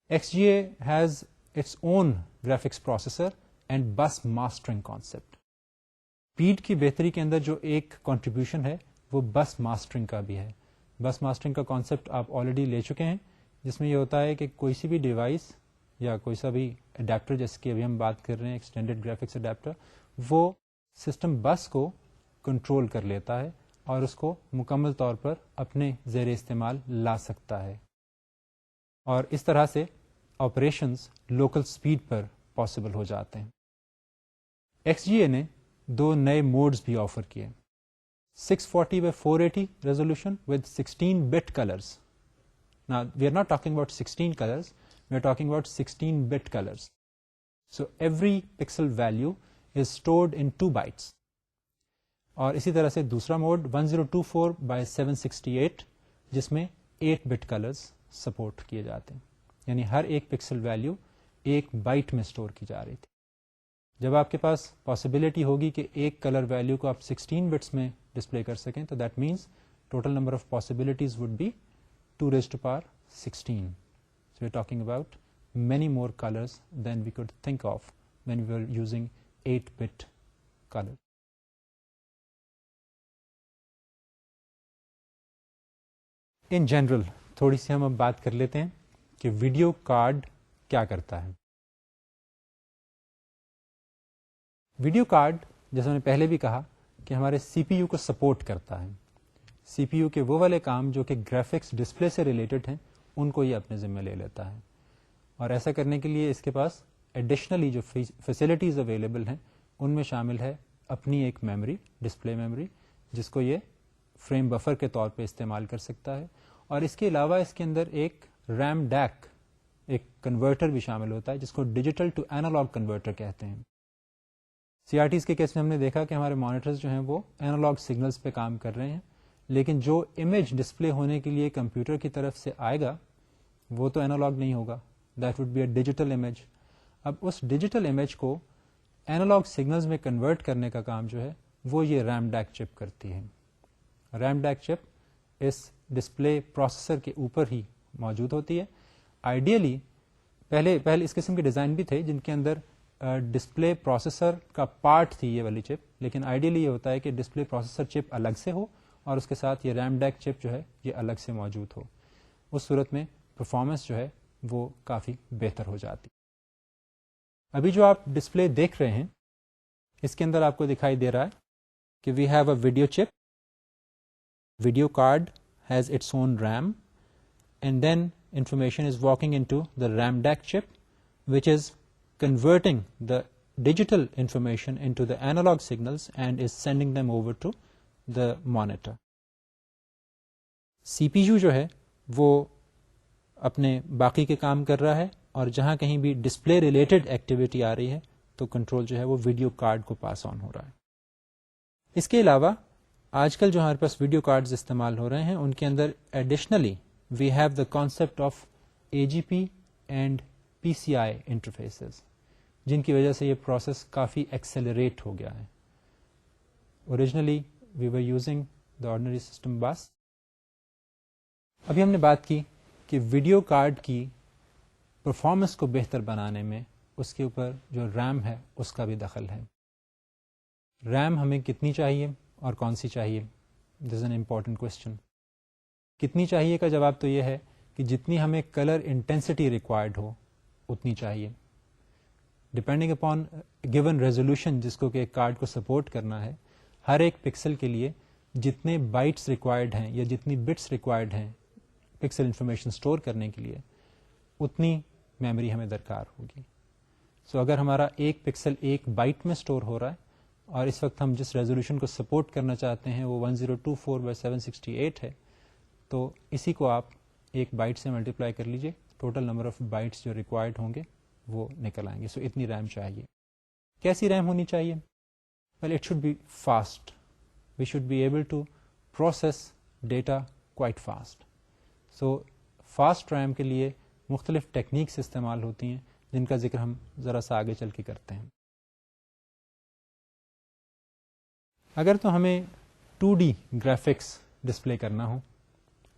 XGA has its own graphics processor and بس mastering concept. Speed کی بہتری کے اندر جو ایک کنٹریبیوشن ہے وہ بس ماسٹرنگ کا بھی ہے. بس ماسٹرنگ کا کانسیپٹ آپ آلریڈی لے چکے ہیں, جس میں یہ ہوتا ہے کہ کوئی سی بھی ڈیوائس یا کوئی سا بھی اڈیپٹر, جیسے کہ ابھی ہم بات کر رہے ہیں ایکسٹینڈیڈ گرافکس اڈیپٹر, وہ سسٹم بس کو کنٹرول کر لیتا ہے اور اس کو مکمل طور پر اپنے زیر استعمال لا سکتا ہے, اور اس طرح سے آپریشنز لوکل اسپیڈ پر پاسبل ہو جاتے ہیں. XGA نے 2 نئے موڈز بھی آفر کیے. 640x480 resolution with 16 bit colors. Now we are not talking about 16 colors, we are talking about 16 bit colors. So every pixel value is stored in 2 bytes. اور اسی طرح سے دوسرا موڈ 1024x768 جس میں 8 bit colors سپورٹ کیے جاتے ہیں, یعنی ہر ایک پکسل ویلیو 1 بائٹ میں اسٹور کی جا رہی تھی. جب آپ کے پاس پاسبلٹی ہوگی کہ ایک کلر ویلیو کو آپ 16 بٹس میں ڈسپلے کر سکیں, تو that means total number of possibilities would be 2⁻16. So we're talking about many more colors than we could think of when we were using 8-bit color. In general, تھوڑی سی ہم اب بات کر لیتے ہیں کہ ویڈیو کارڈ کیا کرتا ہے. ویڈیو کارڈ جیسے میں نے پہلے بھی کہا کہ ہمارے سی پی یو کو سپورٹ کرتا ہے. سی پی یو کے وہ والے کام جو کہ گرافکس ڈسپلے سے ریلیٹڈ ہیں ان کو یہ اپنے ذمہ لے لیتا ہے, اور ایسا کرنے کے لیے اس کے پاس ایڈیشنلی جو فیسلٹیز اویلیبل ہیں ان میں شامل ہے اپنی ایک میموری, ڈسپلے میموری, جس کو یہ فریم بفر کے طور پہ استعمال کر سکتا ہے, اور اس کے علاوہ اس کے اندر ایک ریم ڈیک, ایک کنورٹر بھی شامل ہوتا ہے جس کو ڈیجیٹل ٹو اینالاگ کنورٹر کہتے ہیں. سی آر ٹیز کے کیس میں ہم نے دیکھا کہ ہمارے مانیٹرز جو ہیں وہ اینالاگ سگنلز پہ کام کر رہے ہیں, لیکن جو امیج ڈسپلے ہونے کے لیے کمپیوٹر کی طرف سے آئے گا وہ تو اینالاگ نہیں ہوگا, that would be a digital image. اب اس ڈیجیٹل امیج کو اینالاگ سگنلز میں کنورٹ کرنے کا کام جو ہے وہ یہ ریم ڈیک چپ کرتی ہے. ریم ڈیک چپ اس ڈسپلے پروسیسر کے اوپر ہی موجود ہوتی ہے. آئیڈیلی پہلے اس قسم کے ڈیزائن بھی تھے جن کے اندر ڈسپلے پروسیسر کا پارٹ تھی یہ والی چپ, لیکن آئیڈیلی یہ ہوتا ہے کہ ڈسپلے پروسیسر چپ الگ سے ہو اور اس کے ساتھ یہ ریم ڈیک چپ جو ہے یہ الگ سے موجود ہو. اس صورت میں پرفارمنس جو ہے وہ کافی بہتر ہو جاتی. ابھی جو آپ ڈسپلے دیکھ رہے ہیں اس کے اندر آپ کو دکھائی دے رہا ہے کہ وی ہیو اے ویڈیو چپ, video card has its own RAM, and then information is walking into the RAM DAC chip, which is converting the digital information into the analog signals and is sending them over to the monitor. CPU جو ہے وہ اپنے باقی کے کام کر رہا ہے, اور جہاں کہیں بھی ڈسپلے ریلیٹڈ ایکٹیویٹی آ رہی ہے تو کنٹرول جو ہے وہ ویڈیو کارڈ کو پاس آن ہو رہا ہے. اس کے علاوہ آج کل جو ہمارے پاس ویڈیو کارڈز استعمال ہو رہے ہیں ان کے اندر additionally we have the concept of A G P and P C I interfaces, جن کی وجہ سے یہ پروسیس کافی ایکسیلریٹ ہو گیا ہے. Originally we were using the ordinary system bus. ابھی ہم نے بات کی کہ ویڈیو کارڈ کی پرفارمنس کو بہتر بنانے میں اس کے اوپر جو ریم ہے اس کا بھی دخل ہے. ریم ہمیں کتنی چاہیے اور کون سی چاہیے؟ دس از این امپورٹنٹ کوشچن. کتنی چاہیے کا جواب تو یہ ہے کہ جتنی ہمیں کلر انٹینسٹی ریکوائرڈ ہو اتنی چاہیے. ڈپینڈنگ اپان گیون ریزولوشن جس کو کہ ایک کارڈ کو سپورٹ کرنا ہے, ہر ایک پکسل کے لیے جتنے بائٹس ریکوائرڈ ہیں یا جتنی بٹس ریکوائرڈ ہیں پکسل انفارمیشن اسٹور کرنے کے لیے, اتنی میموری ہمیں درکار ہوگی. سو اگر ہمارا ایک پکسل 1 بائٹ میں اسٹور ہو رہا ہے اور اس وقت ہم جس ریزولوشن کو سپورٹ کرنا چاہتے ہیں وہ 1024/768 ہے, تو اسی کو آپ ایک بائٹ سے ملٹیپلائی کر لیجئے, ٹوٹل نمبر آف بائٹس جو ریکوائرڈ ہوں گے وہ نکل آئیں گے. سو اتنی ریم چاہیے. کیسی ریم ہونی چاہیے؟ Well it should be fast. We should be able to process data quite fast. So fast RAM کے لیے مختلف ٹیکنیکس استعمال ہوتی ہیں جن کا ذکر ہم ذرا سا آگے چل کے کرتے ہیں. اگر تو ہمیں 2D گرافکس ڈسپلے کرنا ہو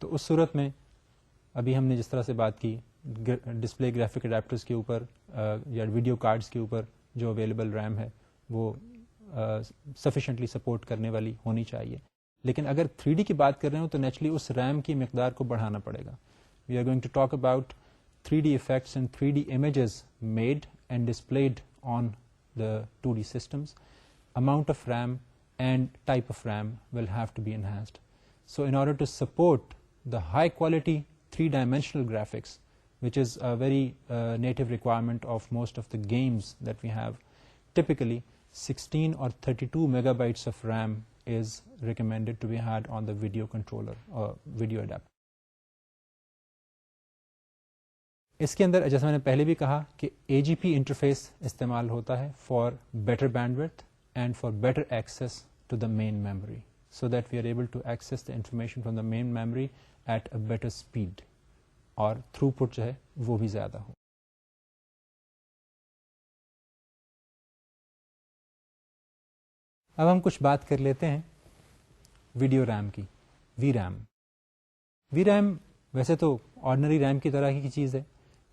تو اس صورت میں ابھی ہم نے جس طرح سے بات کی ڈسپلے گرافک اڈیپٹرز کے اوپر یا ویڈیو کارڈز کے اوپر جو اویلیبل ریم ہے وہ سفیشینٹلی سپورٹ کرنے والی ہونی چاہیے. لیکن اگر 3D کی بات کر رہے ہوں تو نیچرلی اس ریم کی مقدار کو بڑھانا پڑے گا. We are going to talk about 3D effects and 3D images made and displayed on the 2D systems. Amount of RAM and type of RAM will have to be enhanced. So in order to support the high quality 3-dimensional graphics, which is a very native requirement of most of the games that we have, typically 16 or 32 megabytes of RAM is recommended to be had on the video controller or video adapter. اس کے اندر جیسے میں نے پہلے بھی کہا کہ AGP interface استعمال ہوتا ہے for better bandwidth and for better access to the main memory, so that we are able to access the information from the main memory at a better speed, اور throughput جو ہے وہ بھی زیادہ ہو. اب ہم کچھ بات کر لیتے ہیں ویڈیو ریم کی, وی ریم. وی ریم ویسے تو آرڈنری ریم کی طرح کی چیز ہے,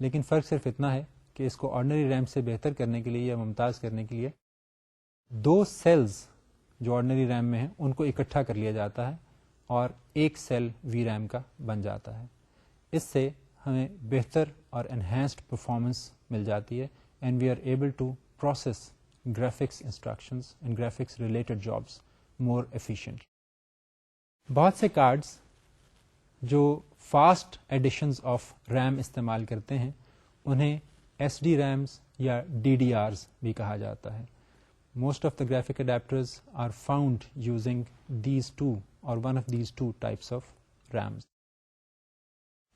لیکن فرق صرف اتنا ہے کہ اس کو آرڈنری ریم سے بہتر کرنے کے لیے یا ممتاز کرنے کے لیے 2 سیلز جو آرڈنری ریم میں ہیں ان کو اکٹھا کر لیا جاتا ہے اور ایک سیل وی ریم کا بن جاتا ہے. اس سے ہمیں بہتر اور انہینسڈ پرفارمنس مل جاتی ہے and we are able to process graphics instructions and graphics related jobs more efficient. بہت سے کارڈز جو فاسٹ ایڈیشنز آف ریم استعمال کرتے ہیں انہیں ایس ڈی ریمز یا ڈی ڈی آرز بھی کہا جاتا ہے. Most of the graphic adapters are found using these two or one of these two types of RAMs.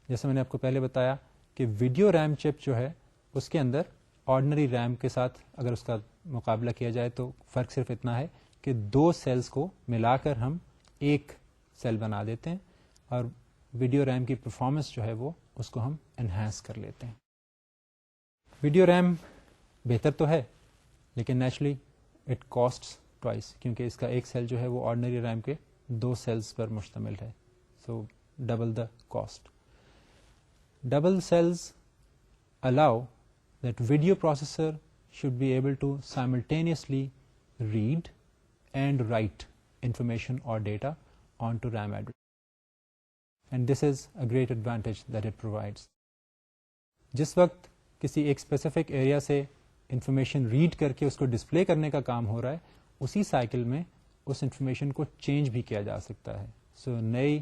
جیسے میں نے آپ کو پہلے بتایا کہ ویڈیو ریم چپ جو ہے اس کے اندر آرڈنری ریم کے ساتھ اگر اس کا مقابلہ کیا جائے تو فرق صرف اتنا ہے کہ 2 سیلز کو ملا کر ہم ایک سیل بنا دیتے ہیں اور ویڈیو ریم کی پرفارمنس جو ہے وہ اس کو ہم انہینس کر لیتے ہیں. ویڈیو ریم بہتر تو ہے لیکن نیچرلی اٹ کاسٹس ٹوائس, کیونکہ اس کا ایک سیل جو ہے وہ آرڈنری ریم کے 2 سیلز پر مشتمل ہے. So double the cost. Double cells allow that video processor should be able to simultaneously read and write information or data onto RAM address. And this is a great advantage that it provides. جس وقت کسی ایک specific area سے information read کر کے اس کو display کرنے کا کام ہو رہا ہے, اسی سائیکل میں اس انفارمیشن کو چینج بھی کیا جا سکتا ہے. سو نئی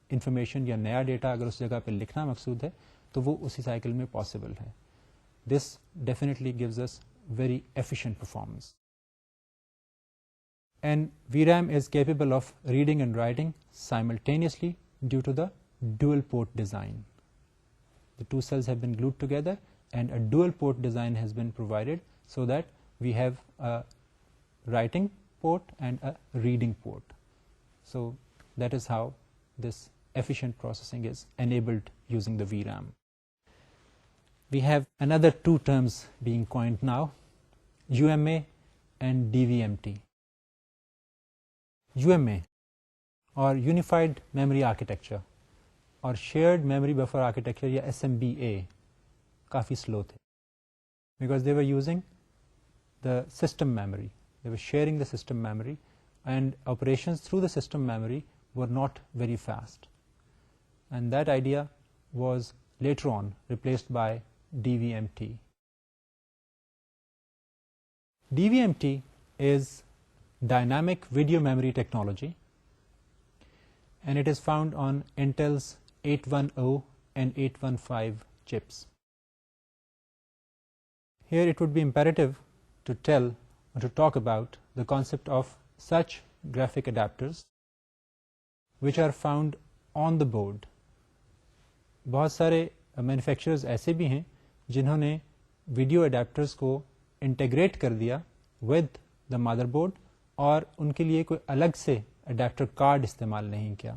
انفارمیشن یا نیا ڈیٹا اگر اس جگہ پہ لکھنا مقصود ہے تو وہ اسی سائیکل میں پاسبل ہے. This definitely gives us very efficient performance. And VRAM is capable of reading and writing simultaneously due to the dual port design. The 2 cells have been glued together and a dual port design has been provided so that we have a writing port and a reading port. So that is how this efficient processing is enabled using the VRAM. We have another 2 terms being coined now, UMA and DVMT. UMA or Unified Memory Architecture اور Shared Memory Buffer Architecture یا SMBA کافی slow تھے because they were using the system memory. They were sharing the system memory and operations through the system memory were not very fast. And that idea was later on replaced by DVMT. DVMT is dynamic video memory technology and it is found on Intel's 810 and 815 chips. Here it would be imperative to tell or to talk about the concept of such graphic adapters which are found on the board. بہت سارے manufacturers ایسے بھی ہیں جنہوں نے video adapters کو integrate کر دیا ود دا مدر بورڈ اور ان کے لیے کوئی الگ سے اڈیپٹر کارڈ استعمال نہیں کیا.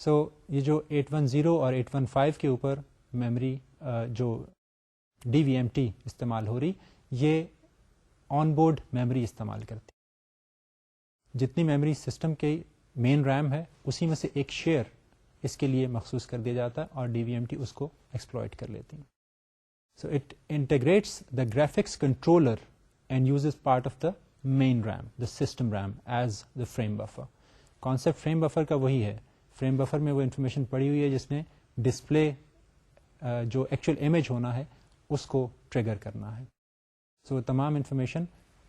سو یہ جو 810 اور 815 کے اوپر میموری جو DVM-T استعمال ہو رہی، یہ آن بورڈ میموری استعمال کرتی. جتنی میموری سسٹم کے مین ریم ہے اسی میں سے ایک شیئر اس کے لیے مخصوص کر دیا جاتا ہے اور DVM-T اس کو ایکسپلوئٹ کر لیتی. So it integrates the graphics controller and uses part of the main RAM, the system RAM as the frame buffer. Concept frame buffer کا وہی ہے. فریم بفر میں وہ انفارمیشن پڑی ہوئی ہے جس نے ڈسپلے جو ایکچوئل امیج ہونا ہے اس کو ٹریگر کرنا ہے. سو تمام انفارمیشن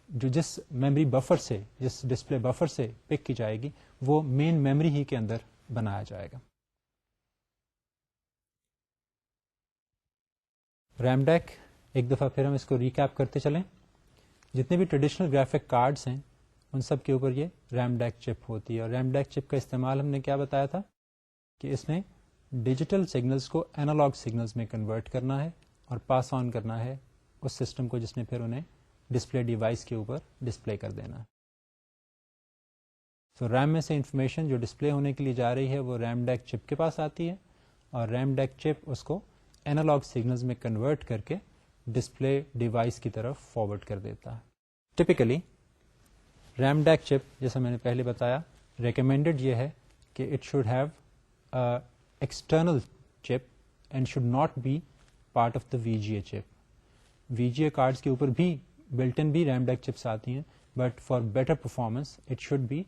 جو جس میموری بفر سے، جس ڈسپلے بفر سے پک کی جائے گی وہ مین میموری ہی کے اندر بنایا جائے گا. ریم ڈیک ایک دفعہ پھر ہم اس کو ریکیپ کرتے چلیں. جتنے بھی ٹریڈیشنل گرافک کارڈز ہیں ان سب کے اوپر یہ ریم ڈیک چپ ہوتی ہے. اور ریم ڈیک چپ کا استعمال ہم نے کیا بتایا تھا کہ اس نے ڈیجیٹل سگنلز کو اینالاگ سگنلز میں کنورٹ کرنا ہے اور پاس آن کرنا ہے اس سسٹم کو جس نے پھر انہیں ڈسپلے ڈیوائس کے اوپر ڈسپلے کر دینا ہے. سو ریم میں سے انفارمیشن جو ڈسپلے ہونے کے لیے جا رہی ہے وہ ریم ڈیک چپ کے پاس آتی ہے اور ریم ڈیک چپ اس کو اینالاگ سگنلز میں کنورٹ کر کے ڈسپلے ڈیوائس کی طرف فارورڈ کر دیتا ہے. ٹپیکلی ریم ڈیک چپ جیسا میں نے پہلے بتایا ریکمینڈڈ یہ ہے کہ it should have external chip and should not be part of the VGA chip. VGA cards کے اوپر بھی بلٹ ان بھی ریم ڈیک چپس آتی ہیں but for better performance it should be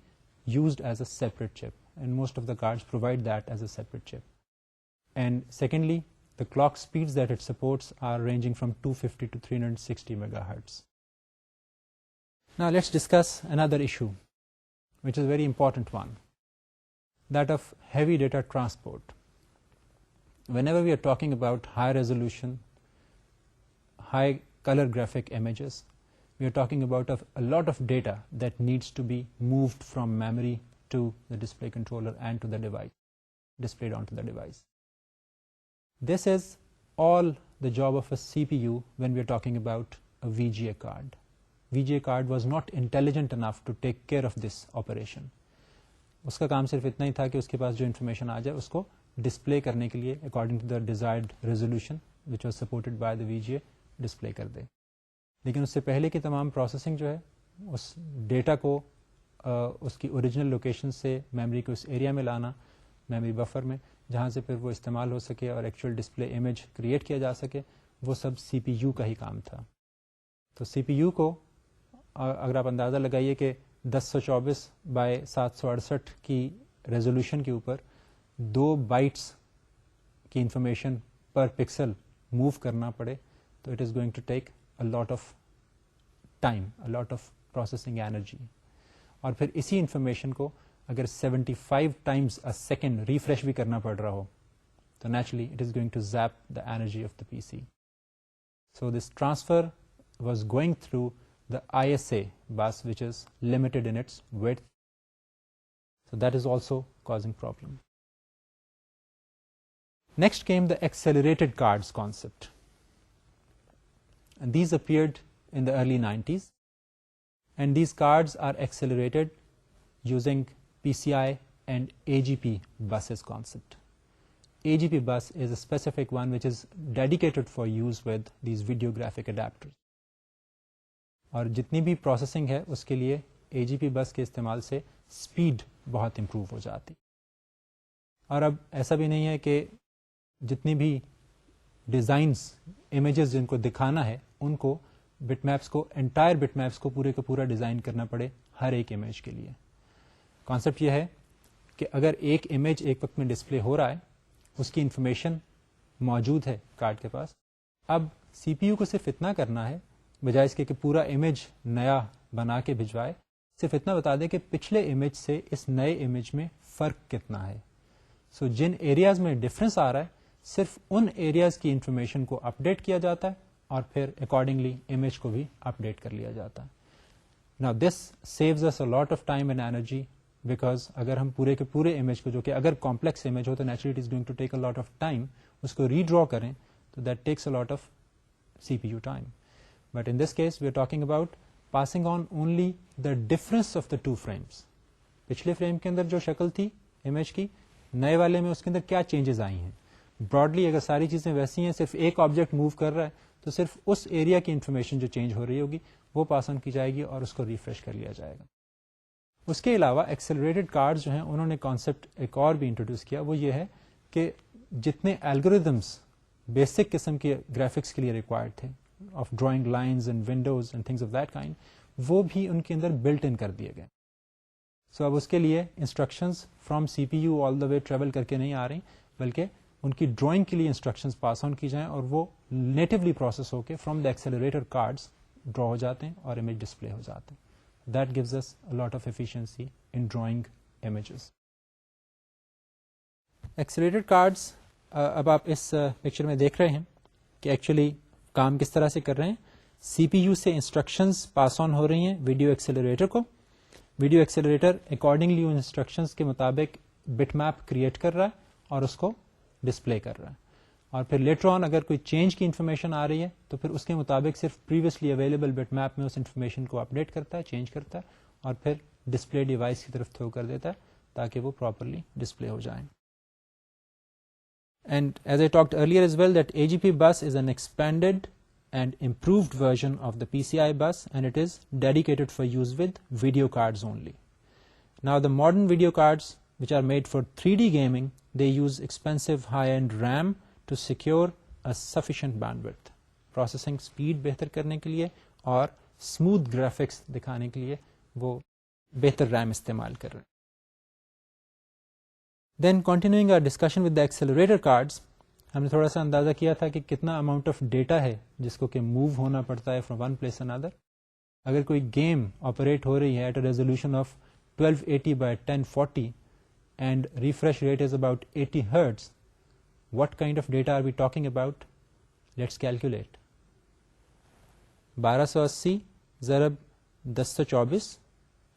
used as a separate chip, and most of the cards provide that as a separate chip. And secondly, the clock speeds that it supports are ranging from 250 to 360 megahertz. Now let's discuss another issue, which is a very important one, that of heavy data transport. Whenever we are talking about high resolution, high color graphic images, we are talking about a lot of data that needs to be moved from memory to the display controller and to the device, displayed onto the device. This is all the job of a CPU when we are talking about a VGA card. VGA card was not intelligent enough to take care of this operation. اس کا کام صرف اتنا ہی تھا کہ اس کے پاس جو information آ جائے اس کو display کرنے کے لیے according to the desired resolution which was supported by the VGA display کر دے. لیکن اس سے پہلے کی تمام پروسیسنگ جو ہے اس ڈیٹا کو اس کی اوریجنل لوکیشن سے میموری کو اس ایریا میں لانا میموری بفر میں جہاں سے پھر وہ استعمال ہو سکے اور ایکچوئل ڈسپلے امیج کریٹ کیا جا سکے، وہ سب CPU کا ہی کام تھا. تو CPU کو اگر آپ اندازہ لگائیے کہ 1024 بائی 768 کی ریزولوشن کے اوپر 2 بائٹس کی انفارمیشن پر پکسل موو کرنا پڑے تو it is going to take a lot of time, a lot of processing energy. اور پھر اسی انفارمیشن کو اگر 75 times a second ریفریش بھی کرنا پڑ رہا ہو تو naturally it is going to zap the energy of the PC. So this transfer was going through the ISA bus which is limited in its width. So that is also causing problem. Next came the accelerated cards concept. And these appeared in the early 90s, and these cards are accelerated using PCI and AGP buses concept. AGP bus is a specific one which is dedicated for use with these video graphic adapters. اور جتنی بھی processing ہے اس کے لیے AGP بس کے استعمال سے اسپیڈ بہت امپروو ہو جاتی. اور اب ایسا بھی نہیں ہے کہ جتنی بھی ڈیزائنس امیجز جن کو دکھانا ہے ان کو بٹ میپس کو انٹائر بٹ میپس کو پورے کا پورا ڈیزائن کرنا پڑے ہر ایک امیج کے لیے. کانسیپٹ یہ ہے کہ اگر ایک امیج ایک وقت میں ڈسپلے ہو رہا ہے اس کی انفارمیشن موجود ہے کارڈ کے پاس، اب CPU کو صرف اتنا کرنا ہے بجائے اس کے کہ پورا امیج نیا بنا کے بھجوائے، صرف اتنا بتا دے کہ پچھلے امیج سے اس نئے امیج میں فرق کتنا ہے. سو جن ایریاز میں ڈفرنس آ رہا ہے صرف ان ایریاز کی انفارمیشن کو اپڈیٹ کیا جاتا ہے اور پھر اکارڈنگلی امیج کو بھی اپڈیٹ کر لیا جاتا ہے. Now this saves us a lot of time and energy because اگر ہم پورے کے پورے امیج کو جو کہ اگر کمپلیکس امیج ہو تو naturally it is going to take a lot of time, اس کو ری ڈرا کریں تو that takes a lot of C P U time. But in this case we are talking about passing on only the difference of the two frames. پچھلے frame کے اندر جو شکل تھی امیج کی, نئے والے میں اس کے اندر کیا چینجز آئی ہیں. براڈلی اگر ساری چیزیں ویسی ہیں, صرف ایک آبجیکٹ موو کر رہا ہے تو صرف اس ایریا کی انفارمیشن جو چینج ہو رہی ہوگی وہ پاس آن کی جائے گی اور اس کو ریفریش کر لیا جائے گا. اس کے علاوہ ایکسلریٹڈ کارڈز جو ہیں انہوں نے کانسیپٹ ایک اور بھی انٹروڈیوس کیا, وہ یہ ہے کہ جتنے الگوریدمس بیسک قسم کے گرافکس کے لیے ریکوائرڈ تھے of drawing lines and Windows and things of that kind, وہ بھی ان کے اندر بلٹ ان کر دیے گئے. سو اب اس کے لیے instructions from C P U all the way travel کر کے نہیں آ رہی, بلکہ ان کی ڈرائنگ کے لیے انسٹرکشنز پاس آن کی جائیں اور وہ نیٹولی پروسیس ہو کے from the accelerator cards draw ہو جاتے ہیں اور امیج ڈسپلے ہو جاتے ہیں. That gives us a lot of efficiency in drawing images. Accelerated cards اب آپ اس پکچر میں دیکھ رہے ہیں کہ ایکچولی کام کس طرح سے کر رہے ہیں. سی پی یو سے انسٹرکشنز پاس آن ہو رہی ہیں ویڈیو ایکسلریٹر کو. ویڈیو ایکسلریٹر اکارڈنگلی ان انسٹرکشنز کے مطابق بٹ میپ کریٹ کر رہا ہے اور اس کو ڈسپلے کر رہا ہے, اور پھر لیٹر آن اگر کوئی چینج کی انفارمیشن آ رہی ہے تو پھر اس کے مطابق صرف پریویسلی اویلیبل بٹ میپ میں اس انفارمیشن کو اپڈیٹ کرتا ہے, چینج کرتا ہے اور پھر ڈسپلے ڈیوائس کی طرف تھرو کر دیتا ہے تاکہ وہ پراپرلی ڈسپلے ہو جائیں. And as I talked earlier as well that AGP bus is an expanded and improved version of the PCI bus, and it is dedicated for use with video cards only. Now the modern video cards which are made for 3D gaming, they use expensive high-end RAM to secure a sufficient bandwidth. Processing speed بہتر کرنے کے لیے اور smooth graphics دکھانے کے لیے وہ بہتر RAM استعمال کر رہے ہیں. Then continuing our discussion with the accelerator cards, ہم نے تھوڑا سا اندازہ کیا تھا کہ کتنا اماؤنٹ آف ڈیٹا ہے جس کو کہ موو ہونا پڑتا ہے فرام ون پلیس اندر. اگر کوئی گیم آپریٹ ہو رہی ہے at a resolution of 1280 by 1040 and refresh rate is about 80 Hz, what kind of data are we talking about? Let's calculate. 1280 ضرب 1024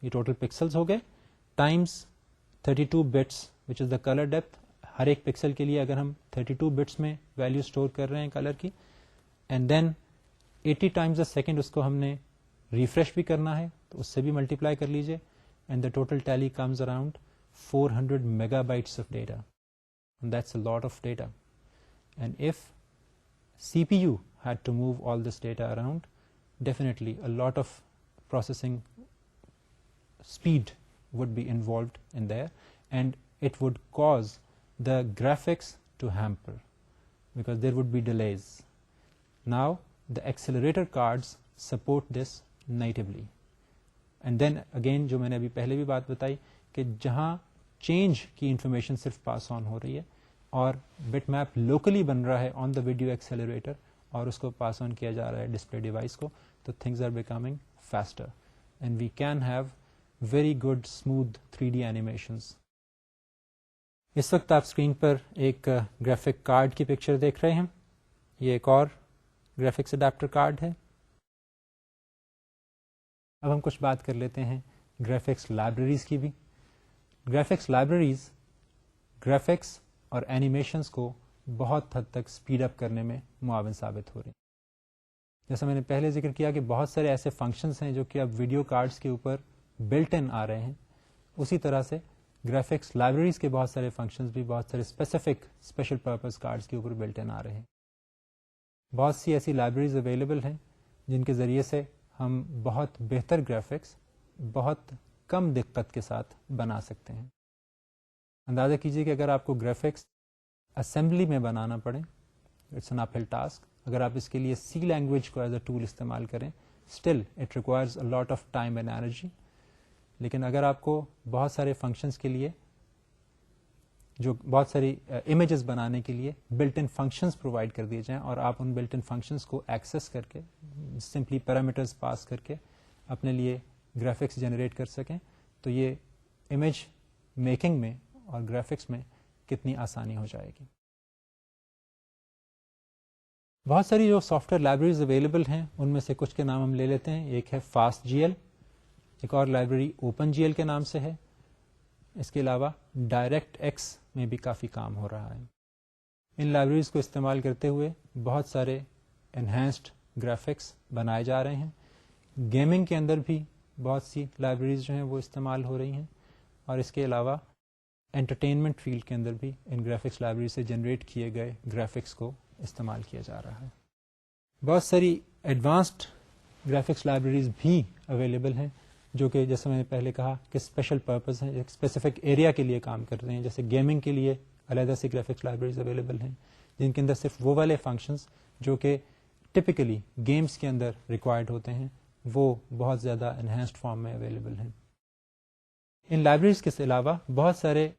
یہ ٹوٹل پکسلز ہو گئے, Times 32 bits which is the color depth. ہر ایک pixel کے لیے اگر ہم 32 bits میں value store کر رہے ہیں کلر کی, and then 80 times a second اس کو ہم نے ریفریش بھی کرنا ہے تو اس سے بھی ملٹیپلائی کر لیجیے, and the total tally comes around 400 megabytes of data. And that's a lot of data. And if CPU had to move all this data around, definitely a lot of processing speed would be involved in there, and it would cause the graphics to hamper because there would be delays. Now the accelerator cards support this natively. And then again جو میں نے ابھی پہلے بھی بات بتائی کہ جہاں چینج کی انفارمیشن صرف پاس آن ہو رہی ہے اور بٹ میپ لوکلی بن رہا ہے آن دا ویڈیو ایکسیلریٹر اور اس کو پاس آن کیا جا رہا ہے ڈسپلے ڈیوائس کو, تو things are becoming faster and we can have very good smooth 3D animations. اس وقت آپ اسکرین پر ایک گرافک کارڈ کی پکچر دیکھ رہے ہیں. یہ ایک اور گرافکس اڈاپٹر کارڈ ہے. اب ہم کچھ بات کر لیتے ہیں گرافکس لائبریریز کی بھی. گرافکس لائبریریز گرافکس اور اینیمیشنز کو بہت حد تک اسپیڈ اپ کرنے میں معاون ثابت ہو رہی ہیں. جیسا میں نے پہلے ذکر کیا کہ بہت سارے ایسے فنکشنز ہیں جو کہ اب ویڈیو کارڈز کے اوپر بلٹ ان آ رہے ہیں, اسی طرح سے گرافکس لائبریریز کے بہت سارے فنکشنز بھی بہت سارے اسپیشل پرپز کارڈز کے اوپر بلٹ ان آ رہے ہیں. بہت سی ایسی لائبریریز اویلیبل ہیں جن کے ذریعے سے ہم بہت بہتر گرافکس بہت کم دقت کے ساتھ بنا سکتے ہیں. اندازہ کیجئے کہ اگر آپ کو گرافکس اسمبلی میں بنانا پڑے, اٹس این اپ ہل ٹاسک. اگر آپ اس کے لیے سی لینگویج کو ایز اے ٹول استعمال کریں, still it requires a lot of time and energy. لیکن اگر آپ کو بہت سارے فنکشنز کے لیے جو بہت ساری امیجز بنانے کے لیے بلٹ ان فنکشنز پرووائڈ کر دیے جائیں اور آپ ان بلٹ ان فنکشنز کو ایکسیس کر کے سمپلی پیرامیٹرز پاس کر کے اپنے لیے گرافکس جنریٹ کر سکیں, تو یہ امیج میکنگ میں اور گرافکس میں کتنی آسانی ہو جائے گی. بہت ساری جو سافٹ ویئر لائبریریز اویلیبل ہیں ان میں سے کچھ کے نام ہم لے لیتے ہیں. ایک ہے فاسٹ جی ایل, ایک اور لائبریری اوپن جی ایل کے نام سے ہے. اس کے علاوہ ڈائریکٹ ایکس میں بھی کافی کام ہو رہا ہے. ان لائبریریز کو استعمال کرتے ہوئے بہت سارے انہینسڈ گرافکس بنائے جا رہے ہیں. گیمنگ کے اندر بھی بہت سی لائبریریز جو ہیں وہ استعمال ہو رہی ہیں, اور اس کے علاوہ انٹرٹینمنٹ فیلڈ کے اندر بھی ان گرافکس لائبریری سے جنریٹ کیے گئے گرافکس کو استعمال کیا جا رہا ہے. بہت ساری ایڈوانسڈ گرافکس لائبریریز بھی اویلیبل ہیں جو کہ جیسے میں نے پہلے کہا کہ اسپیشل پرپز ہیں, ایک اسپیسیفک ایریا کے لیے کام کرتے ہیں. جیسے گیمنگ کے لیے علیحدہ سی گرافکس لائبریریز اویلیبل ہیں جن کے اندر صرف وہ والے فنکشنز جو کہ ٹپکلی گیمز کے اندر ریکوائرڈ ہوتے ہیں وہ بہت زیادہ انہینسڈ فارم میں اویلیبل ہیں. ان لائبریریز کے علاوہ بہت سارے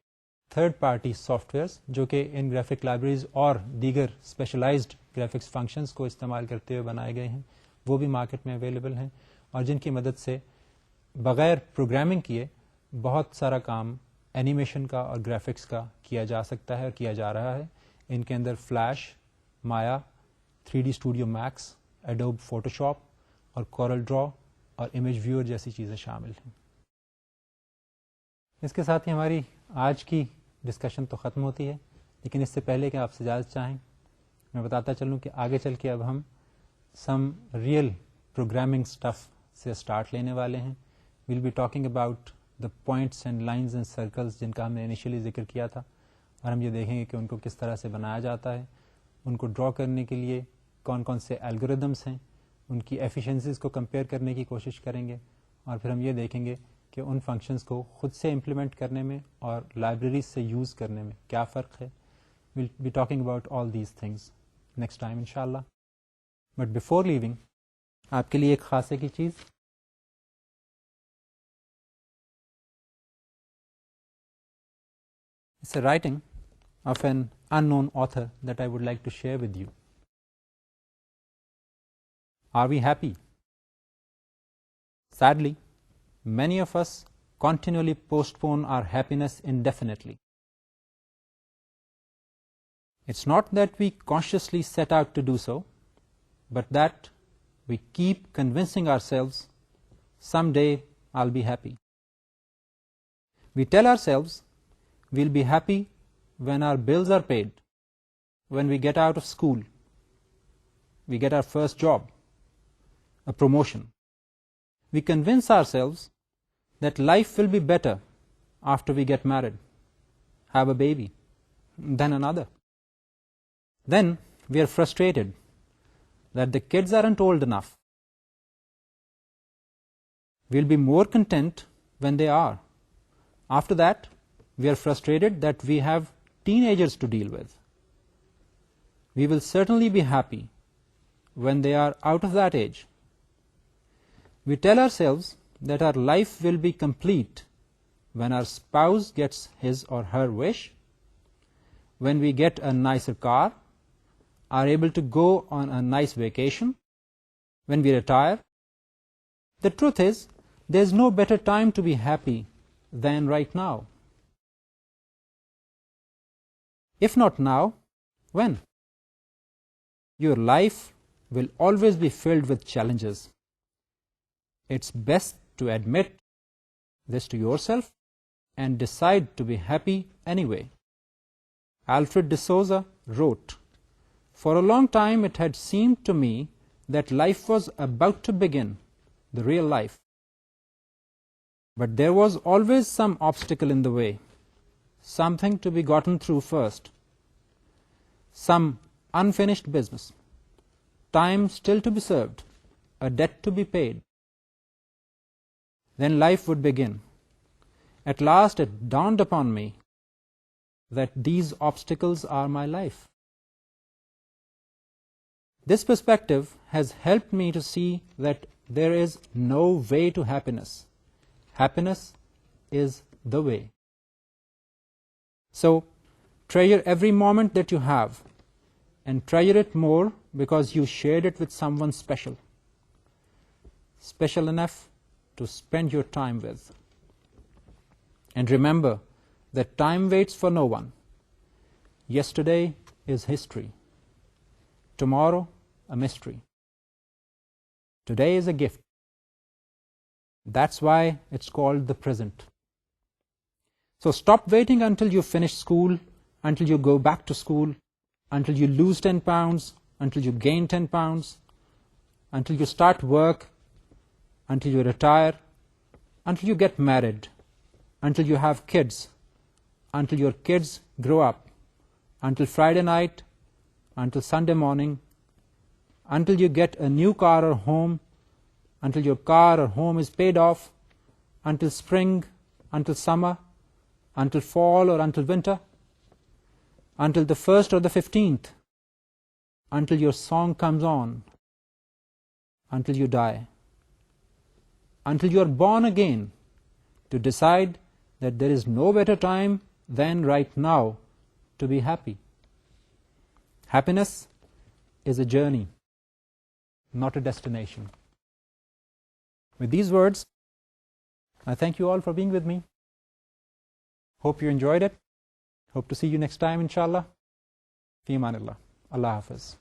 تھرڈ پارٹی سافٹ ویئرس جو کہ ان گرافک لائبریریز اور دیگر اسپیشلائزڈ گرافکس فنکشنز کو استعمال کرتے ہوئے بنائے گئے ہیں, وہ بھی مارکیٹ میں اویلیبل ہیں, اور جن کی مدد سے بغیر پروگرامنگ کیے بہت سارا کام اینیمیشن کا اور گرافکس کا کیا جا سکتا ہے اور کیا جا رہا ہے. ان کے اندر flash, Maya, 3D Studio Max, Adobe Photoshop اور کورل ڈرا اور امیج ویور جیسی چیزیں شامل ہیں. اس کے ساتھ ہی ہماری آج کی ڈسکشن تو ختم ہوتی ہے, لیکن اس سے پہلے کہ آپ سے اجازت چاہیں میں بتاتا چلوں کہ آگے چل کے اب ہم سم ریئل پروگرامنگ اسٹف سے اسٹارٹ لینے والے ہیں. We'll be talking about the points and lines and circles جن کا ہم نے انیشلی ذکر کیا تھا, اور ہم یہ دیکھیں گے کہ ان کو کس طرح سے بنایا جاتا ہے. ان کو ڈرا کرنے کے لیے کون کون سے الگوریدمس ہیں, ان کی ایفیشنسیز کو کمپیئر کرنے کی کوشش کریں گے, اور پھر ہم یہ دیکھیں گے کہ ان فنکشنز کو خود سے امپلیمنٹ کرنے میں اور لائبریریز سے یوز کرنے میں کیا فرق ہے. We'll be talking about all these things next time ان شاء اللہ. بٹ بفور لیونگ آپ کے لیے ایک خاصے کی چیز, it's a writing of an unknown author that I would like to share with you. Are we happy? Sadly, many of us continually postpone our happiness indefinitely. It's not that we consciously set out to do so, but that we keep convincing ourselves, someday I'll be happy. We tell ourselves we'll be happy when our bills are paid, when we get out of school, we get our first job, a promotion. We convince ourselves that life will be better after we get married, have a baby, then another. Then we are frustrated that the kids aren't old enough. We'll be more content when they are. After that, we are frustrated that we have teenagers to deal with. We will certainly be happy when they are out of that age. We tell ourselves that our life will be complete when our spouse gets his or her wish, when we get a nicer car, are able to go on a nice vacation, when we retire. The truth is, there's no better time to be happy than right now. If not now, when? Your life will always be filled with challenges. It's best to admit this to yourself and decide to be happy anyway. Alfred de Souza wrote, "For a long time it had seemed to me that life was about to begin, the real life. But there was always some obstacle in the way, something to be gotten through first, some unfinished business, time still to be served, a debt to be paid. Then life would begin. At last it dawned upon me that these obstacles are my life." This perspective has helped me to see that there is no way to happiness. Happiness is the way. So, treasure every moment that you have, and treasure it more because you shared it with someone special. Special enough to spend your time with. And remember that time waits for no one. Yesterday is history. Tomorrow a mystery. Today is a gift. That's why it's called the present. So stop waiting until you finish school, until you go back to school, until you lose 10 pounds, until you gain 10 pounds, until you start work, until you retire, until you get married, until you have kids, until your kids grow up, until Friday night, until Sunday morning, until you get a new car or home, until your car or home is paid off, until spring, until summer, until fall or until winter, until the 1st or the 15th, until your song comes on, until you die, until you are born again to decide that there is no better time than right now to be happy. Happiness is a journey, not a destination. With these words, I thank you all for being with me. Hope you enjoyed it. Hope to see you next time, inshallah. Fi amanillah. Allah Hafiz.